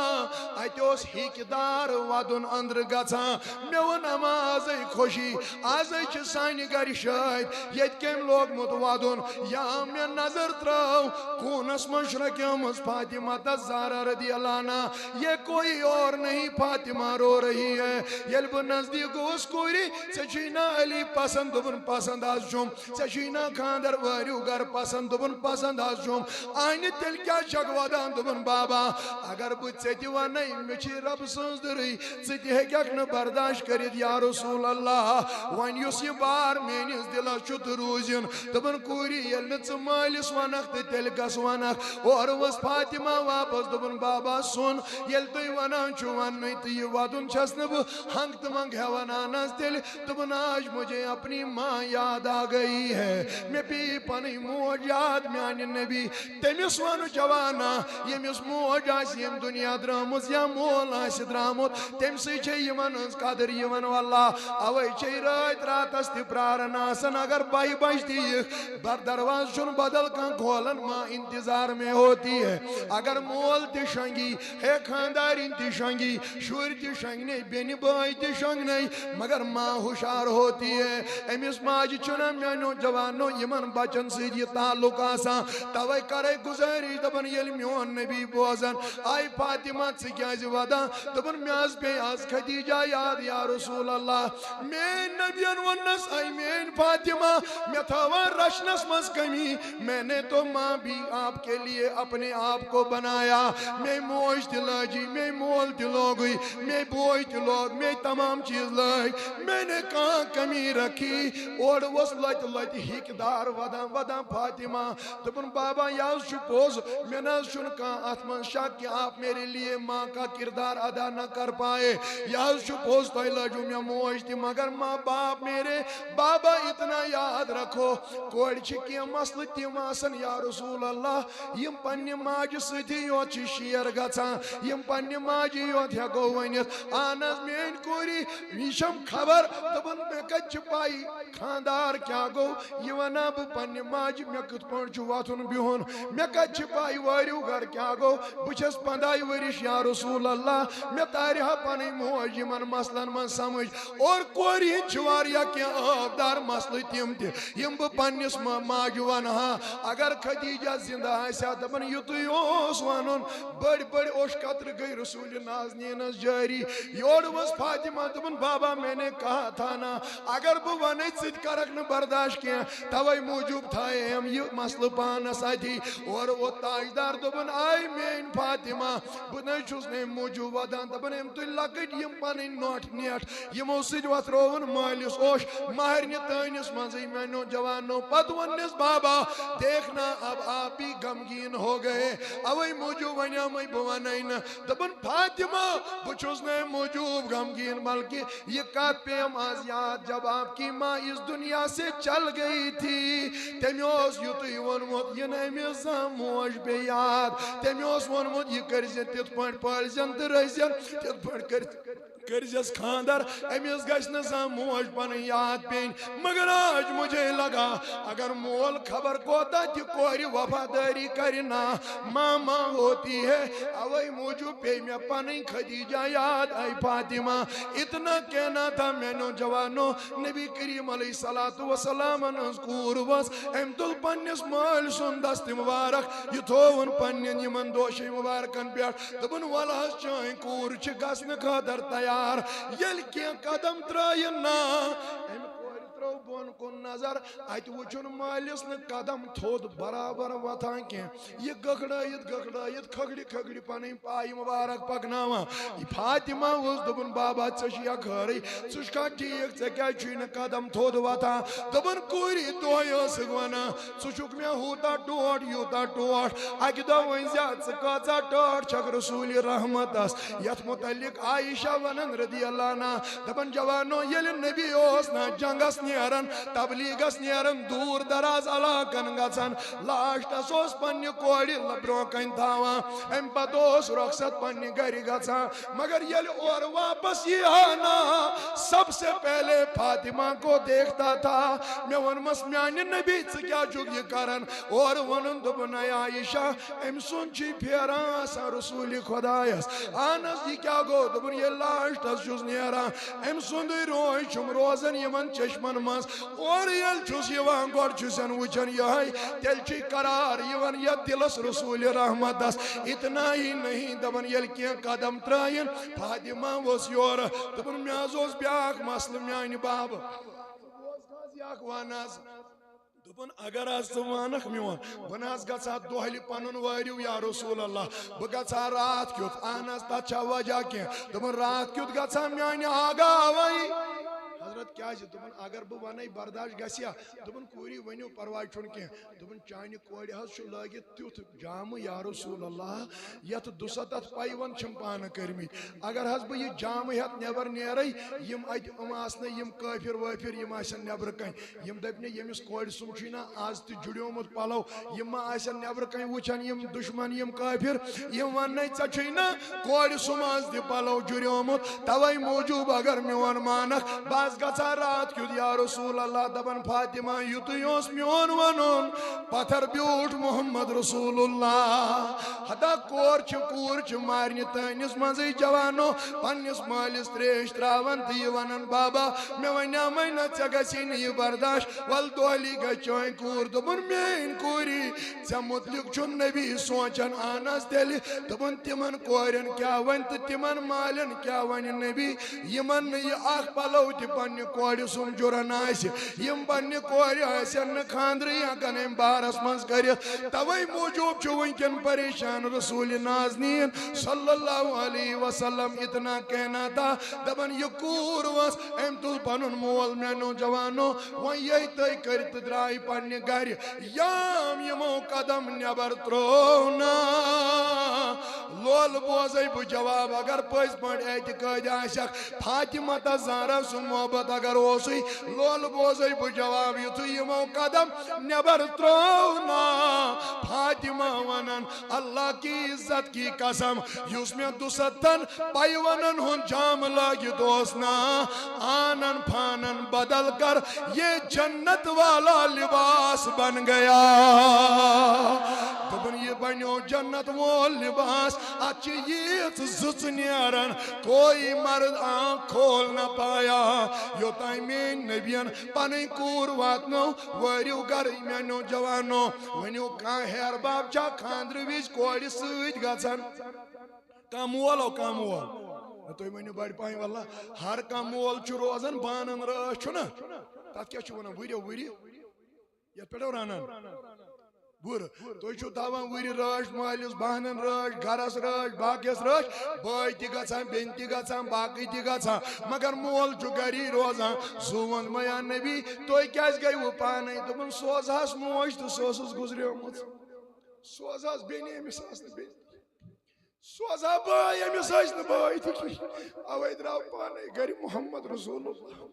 ایتوس ہیکدار وادن اندر گھا میون نماز خوشی آز سانی گر شاید یت کم لوگ مت وادن یا میں نظر تراؤ کونس مشرقیمز فاطمہ تزارہ رضی اللہ عنہ یہ کوئی اور نہیں فاطمہ رو رہی ہے یلب نزدیک اس کوئی سچینا علی پسند دبن پسند آز جم سچینا خاندر واریو گر پسند دبن پسند آز جم آئینی تل کیا شکوادان دبن بابا اگر بچ سیتی وانائی مچی رب سنز دری سیتی ہے کیا کن برداشت کرید یا رسول اللہ وان یوسی بار مینیز دلا شد روزین دبن کوری یلنت مالس وانخت تل گس وانخ اور وز فاطمہ واپس دبن بابا سن یل توی وانان چو وانوی تی وادن چسنب ہنگ تمنگ ہے واناناز دل دبن آج مجھے اپنی ماں یاد آ گئی ہے میں بھی پنی موج یاد میانی نبی تیمیس وانو جوانا یمیس موج آسی یم دنیا درامز یا مول آسی درامت تیم سی چھے یمن از قادر یمن واللہ اوئی چھے رات رات استی پرارن آسن اگر بائی باش دی بر درواز چون بدل کان کھولن ماں انتظار میں ہوتی ہے اگر مول تی شنگی ہے خاندارین تی شنگی شور تی شنگ نہیں بینی بائی تی شنگ نہیں مگر ماں ہوشار ہوتی ہے امیس ماجی چنا میانو جوانو یمن بچن سیدی تعلق آسان توائی کرے گزاری دبن یلمیون نبی بوزن آئی فاطمہ سے کیا زیادہ دبن میاز پہ آز خدیجہ یاد یا رسول اللہ میں نبیان ونس آئی میں فاطمہ میں تھاوا رشنس مز کمی میں نے تو ماں بھی آپ کے لیے اپنے آپ کو بنایا میں موج دلا جی میں مول دلو گئی میں بوئی دلو میں تمام چیز لائی میں نے کہاں کمی رکھی اور وس لت لت ہکدار ودان ودان فاطمہ دپن بابا یاز چھو پوز میں نہ سن کہاں اتمن شک کہ آپ میرے لیے ماں کا کردار ادا نہ کر پائے یاز چھو پوز تو لجو میں موج دی مگر ماں باپ میرے بابا اتنا یاد رکھو کوڑ چھکی مسل تیم آسن یا رسول اللہ یم پنی ماج ستی یوت چھ شیر گچان یم پنی ماجی یوت ہیکو ونیت آنز مین کوری ویشم خبر دبن میں کچھ پائی خاندار کیا گو یہ ونا بہ پنی ماج میں کت پن چھ واتن بہن میں کچھ پائی واریو گھر کیا گو بچس 15 ورش یا رسول اللہ میں تاریہ پنی موج یمن مسلن من سمجھ اور کوری چواریا کیا آبدار مسل تیم تی یم بہ پنس ماج ونہا اگر خدیجہ زندہ آسیا دپن یتوی اوس ونن بڑ بڑ اوش قطر گئی رسول نازنینس جاری یور وس فاطمہ دپن بابا میں نے کہا تھا نا اگر بہ ونی ژت کرک نہ برداشت کیا توے موجوب تھائے ہم یہ مسل پانس اتھی اور وہ تاجدار دپن آئی مین فاطمہ بہ نہ چھس نے موجوب ودان دپن یم تو لکٹ یم پنن نوٹ نیٹ یمو سۭتۍ وتھروون مالس اوش مہرنہِ تانس منزی میانو جوانو پت ونس بابا دیکھنا اب آپ بھی غمگین ہو گئے اوے موجوب ونیا میں بہ ونائی نہ دپن فاطمہ بہ چھس نے موجوب غمگین بلکہ یہ کت پیم آز یاد جب آپ کی ماں اس دنیا سے چل گئی تھی تمی اوس یتوی ونمت یہ نمس موج بے یاد تمی اوس ونمت یہ کرزن تت پٲٹھۍ پالزن تہ رزن تت پٲٹھۍ کرزس خاندر امس گھس نہ موج پن یاد پین مگر آج مجھے لگا اگر مول خبر کوتا تہ کور وفاداری کرنا ماما ہوتی ہے اوے موجود پہ میں پن خدیجہ یاد آئی فاطمہ اتنا کہنا تھا میں نوجوانوں نبی کریم علیہ الصلوۃ والسلام کور وس ام تل پنس مال سن دست مبارک یہ تھون پنن یمن دوش مبارکن پہ دپن ولہس چٲنۍ کور چھ گژھنہٕ خٲطرٕ تیار یل کی قدم ترائن نا ترو بون کن نظر ات وچن مالس ن قدم تھود برابر وتان کی یہ گگڑایت کھگڑی کھگڑی پن پائی مبارک پکناوا فاطمہ اس دبن بابا ژیا خیری ژھا ٹھیک ژے کیا چھ قدم تھود وتان دبن کوری دوس ونا ژھک مے ہوتا ٹوٹ یوتا ٹوٹ اکہ دہ ون زیاد ژ کاژا ٹاٹ چھک رسول رحمتس یت متعلق عائشہ ونن رضی اللہ عنہا دبن جوانو یل نبی اوس نا جنگس نیرن تبلیغس نیرن دور دراز علاقن گژھان لاسٹس اوس پننہِ کورِ برونٛہہ کَنہِ تھاوان امہِ پتہٕ اوس رخصت پننہِ گرِ گژھان مگر ییٚلہِ اورٕ واپس یِہا نا سب سے پہلے فاطمہ کو دیکھتا تھا مےٚ ووٚنمس میانہِ نبی ژٕ کیٛاہ چھُکھ یہِ کران اورٕ ووٚنُن دوٚپُن اے عائشہ أمۍ سُنٛد چھُ پھیران آسان رسوٗلِ خۄدایس اہن حظ یہِ کیٛاہ گوٚو دوٚپُن ییٚلہِ لاسٹس چھُس نیران أمۍ سُنٛدٕے روے چھُم روزان یِمن چشمن منٛز اورٕ ییٚلہِ چھُس یِوان گۄڈٕ چھُسن وٕچھان یِہوٚے تیٚلہِ چھُے قرار یِوان یتھ دلس رسوٗلِ رحمتس اتنا ہی نہیں دپان ییٚلہِ کینٛہہ قدم ترٛایِن فاطمہ اوس یورٕ دپان مےٚ حظ اوس بیٛاکھ مسلہٕ میانہِ بابہٕ بیٛاکھ ون حظ دپن اگر آز ژٕ وانکھ میون بہٕ نہ حظ گژھٕ ہا دۄہلہِ پنُن وٲرِو یا رسول اللہ بہٕ گژھٕ ہا راتھ کیُتھ اہن حظ تتھ چھا وجہ کینٛہہ دپن راتھ کیُتھ گژھٕ ہا میانہِ آگاہ اَوَے حضرت کیا چھِ دپن اگر بہٕ ونے برداشت گژھیا دپن کوری ؤنِو پرواے چھُنہٕ کینٛہہ دپن چانہِ کورِ حظ چھُ لٲگِتھ تیُتھ جامہٕ یا رسول اللہ یتھ 200 پیوند چھِم پانہٕ کٔرمٕتۍ اگر حظ بہٕ یہِ جامہٕ ہٮ۪تھ نٮ۪بر نیرے یِم اتہِ یِم آسنہٕ یِم کٲفِر وٲفِر یِم آسن نٮ۪برٕ کَنۍ یِم دپنہِ ییٚمِس کورِ سُنٛد چھُے نا آز تہِ جُڑیومُت پلو یِم ما آسن نٮ۪برٕ کَنۍ وٕچھان یِم دُشمن یِم کٲفِر یِم وننے ژےٚ چھُے نا کورِ سُماز تہِ پلو جُڑیومُت توے موٗجوٗب اگر میون مانکھ بہٕ حظ گژھان رات کیُتھ یا رسول اللہ دپان فاطمہ یُتُے اوس میون ونُن پتھر بیوٗٹھ محمد رسول اللہ ہتا کور چھِ مارنہِ تٲنِس منٛزٕے جوانو پننِس مٲلِس تریش تراوان تہٕ یہِ ونان بابا مےٚ وَنیٛامَے نہ ژےٚ گژھی نہٕ یہِ برداش وَل دۄہلی گژھِ چٲنۍ کوٗر دوٚپُن میٛٲنۍ کوٗری ژےٚ مُتعلِق چھُ نبی سونٛچان اہن حظ تیٚلہِ دوٚپُن تِمن کورٮ۪ن کیٛاہ وَنہِ تہٕ تِمن مالٮ۪ن کیٛاہ وَنہِ نبی یِمن نہٕ یہِ اکھ پلو تہِ پننہِ کورِ سُنٛد جُرن آسہِ یِم پننہِ کورِ آسن نہٕ خاندرٕے ہٮ۪کان اَمہِ بارس منٛز کٔرِتھ تَوَے موٗجوٗب چھُ وٕنکٮ۪ن پریشان رسوٗلِ نازنیٖن صلی اللہ علیہ وسلم اتنا کہنا تھا دپان یہِ کوٗر ؤژھ أمۍ تُل پنُن مول میٛانیو جوانو وۄنۍ یہِ تُہۍ کٔرِتھ تہٕ درٛاے پننہِ گرِ یام یِمو قدم نٮ۪بر ترٛوو نا لول بوزے بہٕ جواب اگر پٔزۍ پٲٹھۍ اعتقٲدی آسٮ۪کھ فاطمہ تہٕ زہرا سُنٛد محبت اگر اوسُے لول بوزے بہٕ جواب یُتھُے یِمو قدم نٮ۪بر ترٛوو نا فاطمہ ونان اللہ کی عزت کی قسم یُس مےٚ دُسَتھن پایونن ہُنٛد جامہٕ لٲگِتھ اوس نا آنن فانن بدل کر یہ جنت والا لباس بن گیا دوٚپُن یہِ بنیو جنت وول لباس اتھ چھِ ییٖژ زٕژ نیران کوئی مرد آنکھ کھول نہ پایا یوٚتانۍ میٛٲنۍ نبیَن پنٕنۍ کوٗر واتنو وٲرِو گرٕ میٛانیو جوانو ؤنِو کانٛہہ ہیر باب چھا خاندرٕ وِزِ کورِ سۭتۍ گژھان کانٛہہ مول کانٛہہ مول تُہۍ ؤنِو بڑِ پایہِ واللہ ہر کانٛہہ مول چھُ روزان بانن رٲچھ چھُنہ تتھ کیٛاہ چھُ ونان ؤرِ یتھ پٮ۪ٹھ رنان بُرٕ تُہۍ چھُو تھاوان وٕرِ رٲچھ مٲلِس بہنن رٲچھ گرس رٲچھ باقیس رٲچھ بٲے تہِ گژھان بیٚنہِ تہِ گژھان باقٕے تہِ گژھان مگر مول چھُ گری روزان سُہ ووٚن میا نبی تُہۍ کیٛازِ گٔیوٕ پانے دوٚپُن سوزہس موج تہٕ سۄ ٲسٕس گُزریٲمٕژ سوزہس بیٚنہِ أمِس ٲس نہٕ بیٚنہِ سوزہا بٲے أمِس ٲسۍ نہٕ بٲے تہِ کِہیٖنۍ اَوَے درٛاو پانے گرِ محمد رسول اللہ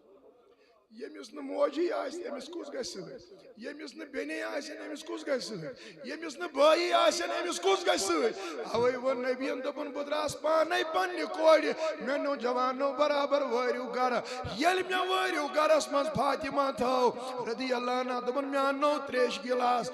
ییٚمِس نہٕ موجی آسہِ أمِس کُس گژھِ سۭتۍ ییٚمِس نہٕ بیٚنے آسن أمِس کُس گژھِ سۭتۍ ییٚمِس نہٕ بٲیی آسن أمِس کُس گژھِ سۭتۍ اَوَے ووٚن نبیَن دوٚپُن بہٕ درٛاس پانے پننہِ کورِ میٛانیو جوانو برابر وٲرِو گرٕ ییٚلہِ مےٚ وٲرِو گرس منٛز فاطمہ تھٲو رضی اللہ عنہ دوٚپُن مےٚ اَننو تریشہِ گِلاس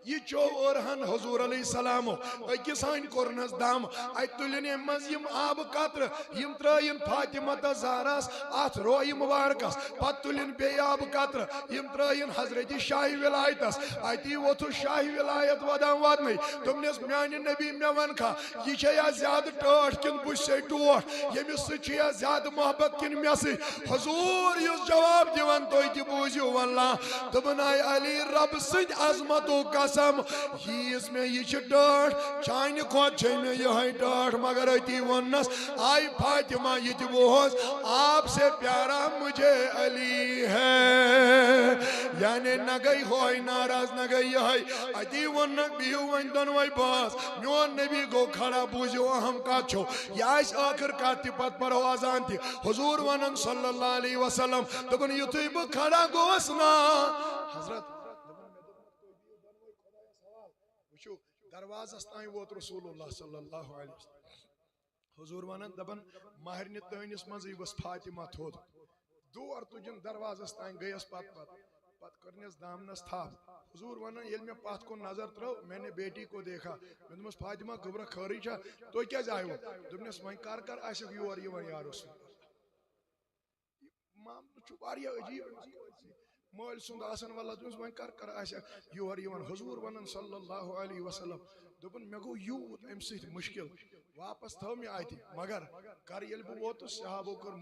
یہ چو اورہن حضور علیہ السلام أکِس ہن کوٚرنس دم اتہِ تُلِن اَمہِ منٛز یِم آبہٕ قطرٕ یِم ترٛٲیِن فاطمہ تہٕ زہراہس اتھ رویہِ مُبارکس پتہٕ تُلِن بیٚیہِ آبہٕ قطرٕ یِم ترٛٲیِن حضرت شاہِ ولایتس اتی ووٚتھُس شاہِ ولایت ودان ودنٕے دوٚپنس میانہِ نبی مےٚ ونکھا یہِ چھےٚ یا زیادٕ ٹٲٹھ کِنہٕ بہٕ چھسے ٹوٹھ ییٚمِس سۭتۍ چھِ یا زیادٕ محبت کِنہٕ مےٚ سۭتۍ حضوٗر یُس جواب دِوان تُہۍ تہِ بوٗزِو واللہ دوٚپُن آے علی رب سٕنٛدِ عظمتُک قسم ییٖژ مےٚ یہِ چھِ ٹٲٹھ چانہِ کھۄتہٕ چھے مےٚ یِہے ٹٲٹھ مگر أتی ووٚننس آے فاطمہ یہِ تہِ بوز آپ سے پیارا مجھے علی ہے یعنی نہ گٔے ہوے ناراض نہ گٔے یِہے اتی ووٚننکھ بِہِو وۄنۍ دۄنوَے بٲژ میون نبی گوٚو کھڑا بوٗزِو اہم کتھ چھو یہِ آسہِ ٲخٕر کتھ تہِ پتہٕ پرو اذان تہِ حضوٗر ونان صلی اللہ علیہ وسلم دوٚپُن یُتھُے بہٕ کھڑا گوس نا حضرت دروازس تانۍ ووت رسول اللہ صلی اللہ علیہ وسلم حضور ونان دپان مہرنہِ تٲنِس منٛزٕے ؤژھ فاطمہ تھوٚد دور تُجِن دروازس تانۍ گٔیس پتہٕ کٔرنس دامنس تھپھ حضور ونان ییٚلہِ مےٚ پتھ کُن نظر ترٲو میں نے بیٹی کو دیکھا مےٚ دوٚپمس فاطمہ گوٚبرا خٲرٕے چھا تُہۍ کیٛازِ آیوٕ دوٚپنس وۄنۍ کر آسیٚکھ یور یِوان یا رسول اللہ معاملہٕ چھُ واریاہ عجیٖب مٲلۍ سُنٛد آسان واللہ دوٚپمس وۄنۍ کر آسیٚکھ یور یِوان حضوٗر ونان صلی اللہ علیہ وسلم دوٚپُن مےٚ گوٚو یوٗت اَمہِ سۭتۍ مُشکِل واپس تھٲو مےٚ اَتہِ مگر گرٕ ییٚلہِ بہٕ ووتُس صحابو کٔر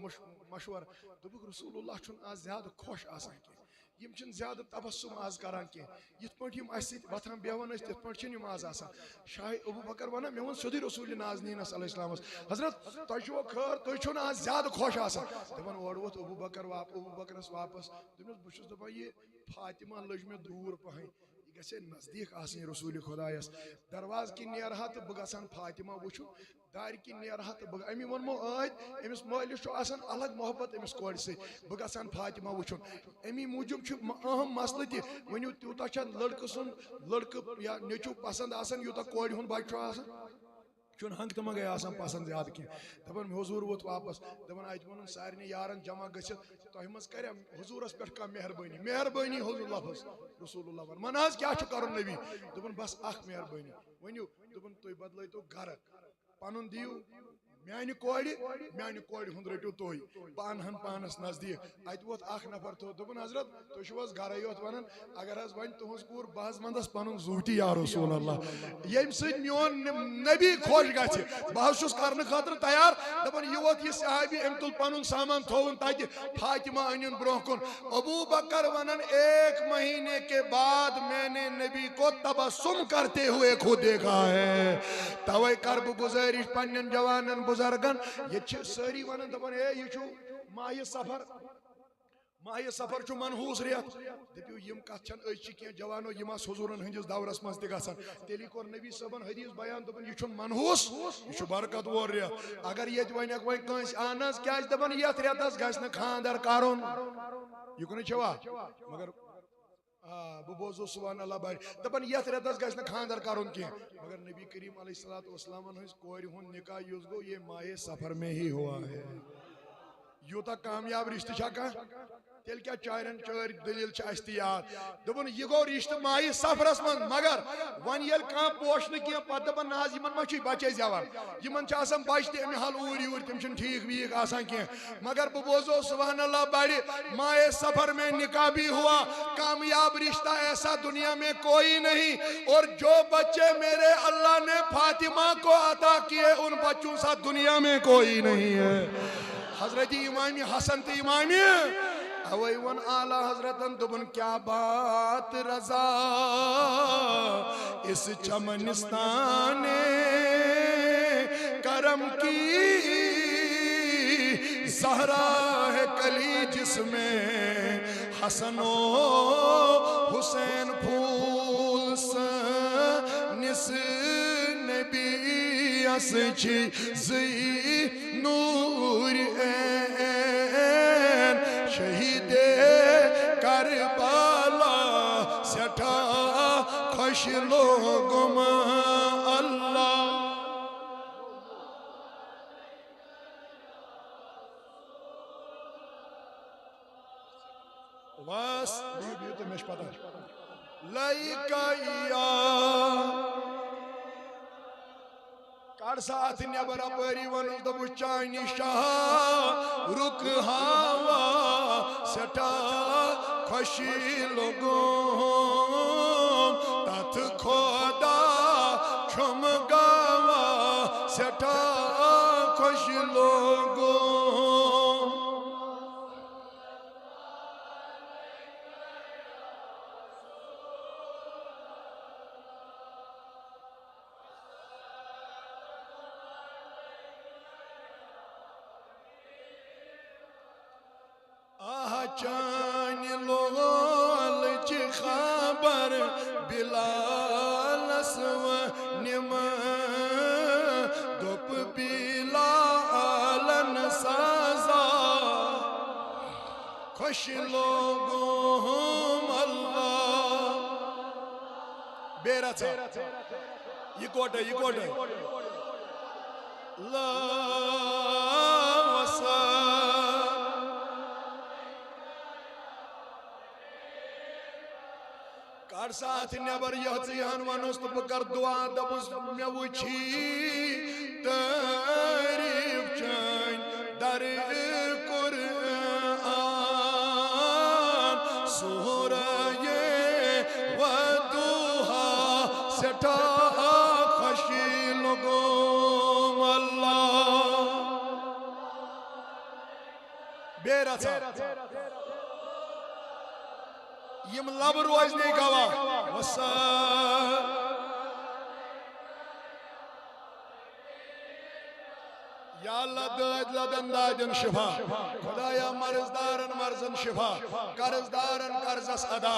مشور دوٚپُکھ رسول اللہ چھُنہٕ آز زیادٕ خۄش آسان کینٛہہ یِم چھِنہٕ زیادٕ تبسُم آز کران کینٛہہ یِتھ پٲٹھۍ یِم اَسہِ سۭتۍ وۄتھان بیٚہوان ٲسۍ تِتھ پٲٹھۍ چھِنہٕ یِم آز آسان شاہِ ابوٗ بکر ونان مےٚ ووٚن سیوٚدُے رسوٗلِ نازنیٖنس علیہ السلامس حضرت تۄہہِ چھُوا خٲر تُہۍ چھِو نہٕ آز زیادٕ خۄش آسان دپان اورٕ ووٚتھ ابوٗ بکرس واپس دوٚپنس بہٕ چھُس دپان یہِ فاطمہ لٔج مےٚ دوٗر پہن یہِ گژھِ ہے نزدیٖک آسٕنۍ رسوٗلِ خۄدایس دروازٕ کِنۍ نیرہا تہٕ بہٕ گژھان فاطمہ وٕچھُن دارِ کِنۍ نیرہا تہٕ بہٕ أمی ووٚنمو ٲدۍ أمِس مٲلِس چھُ آسان الگ محبت أمِس کورِ سۭتۍ بہٕ گژھان فاطمہ وٕچھُن امی موٗجوٗب چھُ اہم مسلہٕ تہِ ؤنِو تیوٗتاہ چھا لڑکہٕ سُنٛد لڑکہٕ یا نیٚچوٗ پسنٛد آسان یوٗتاہ کورِ ہُنٛد بچہِ چھُ آسان چون ہنگ تو منگے آسان پسند زیادہ کی دپان حضور ووت واپس دپان ات ون سارے یارن جمع گھت تہ مز کر حضورس پہ مہربانی مہربانی حضور لفظ رسول اللہ ون من کیا کرن نبی دپان بس اخ مہربانی ونیو دپان تھی بدل تو گھر پن دیو میانہ کور ہند رٹو تھی پان پانس نزدیک ات ووت اخ نفر تو دپان حضرت تھی چھو گھرے یوت ونان اگر حض ون تہذ کور بہت منس پن زوتی یا رسول اللہ یم ست میون نبی خوش گھ بہت کرنے خاطر تیار دپان یہ ووت یہ صحابی ام تل پن سامان تھون تک فاطمہ ان برہ کن ابو بکر ونان 1 مہینے کے بعد میں نے نبی کو تبسم کرتے ہوئے خود دیکھا ہے توے کر بہ گزارش پنن جوانن بزرگن یہ ساری ونان دپان اے یہ ماہ سفر چھ منحوس ریت دپیو یم کت چھن أزچہ کی جوانو یم حضورن ہندس دورس مز تہ گژھان تیلی کور نبی صٲبن حدیث بیان دپان یہ منحوس یہ برکت وول ریت اگر یہ ونک وی کنس اہن حظ کیا دپان یتھ ریتس گژھِ نہٕ خاندر کرُن یہ کن چھوا مگر بہ بوزو سبحان اللہ بڑ دپان یتھ ریتس گژھِ نہٕ خاندر کرُن کی مگر نبی کریم علیہ الصلوۃ والسلام ہنز کورِ ہُنٛد نکاح یُس گو یہ ماہ سفر میں ہی ہوا ہے یوتا کامیاب رشتہ چھا کانٛہہ تیل کیا چارن چار دلیل چھ یاد دپن یہ گو رشتہ ماہ سفرس من مگر ون یل کان پوش نہ کی پتہ دپن ناز یمن ما چھ بچے زیوان یمن چھ آسان بچ تہ امہ حل اوری اوری تم چھ ٹھیک ویک آسان کی مگر بہ بوزو سبحان اللہ بڑی ماہ سفر میں نکاح بھی ہوا کامیاب رشتہ ایسا دنیا میں کوئی نہیں اور جو بچے میرے اللہ نے فاطمہ کو عطا کیے ان بچوں سا دنیا میں کوئی نہیں ہے حضرت امام حسن تو امام اوئی ون اعلیٰ حضرتن دبن کیا بات رضا اس چمنستان کرم کی زہرا ہے کلی جس میں حسن و حسین پھول نس نبی اس چیزی نور شہید کربلا سٹھا خوش لوگم اللہ بس بیو تو مش پتہ لائکا یا کار ساتھ نیبر اپری ونس دبو چانی شاہ رک ہاوا سٹا خوشی لوگوں تت خدا چھم گاوا سٹا خوش لوگوں چان لول چی خبر بلال سو نم دپ بلال سازا خوش لوگوں اللہ بیرا تھا یہ کوٹا لا وسا کار ساتھ نیبر یہن ونس تو بکر دعا دبس میں وچھی تعریف چین در قرآن سورہ ودوہا سٹھا خوشی لوگوں اللہ بیرا تھا یم لب روز نہیں گوا وسا یا اللہ داد لدن دادن شفا خدایا مرزدارن مرزن شفا قرضدارن قرضس ادا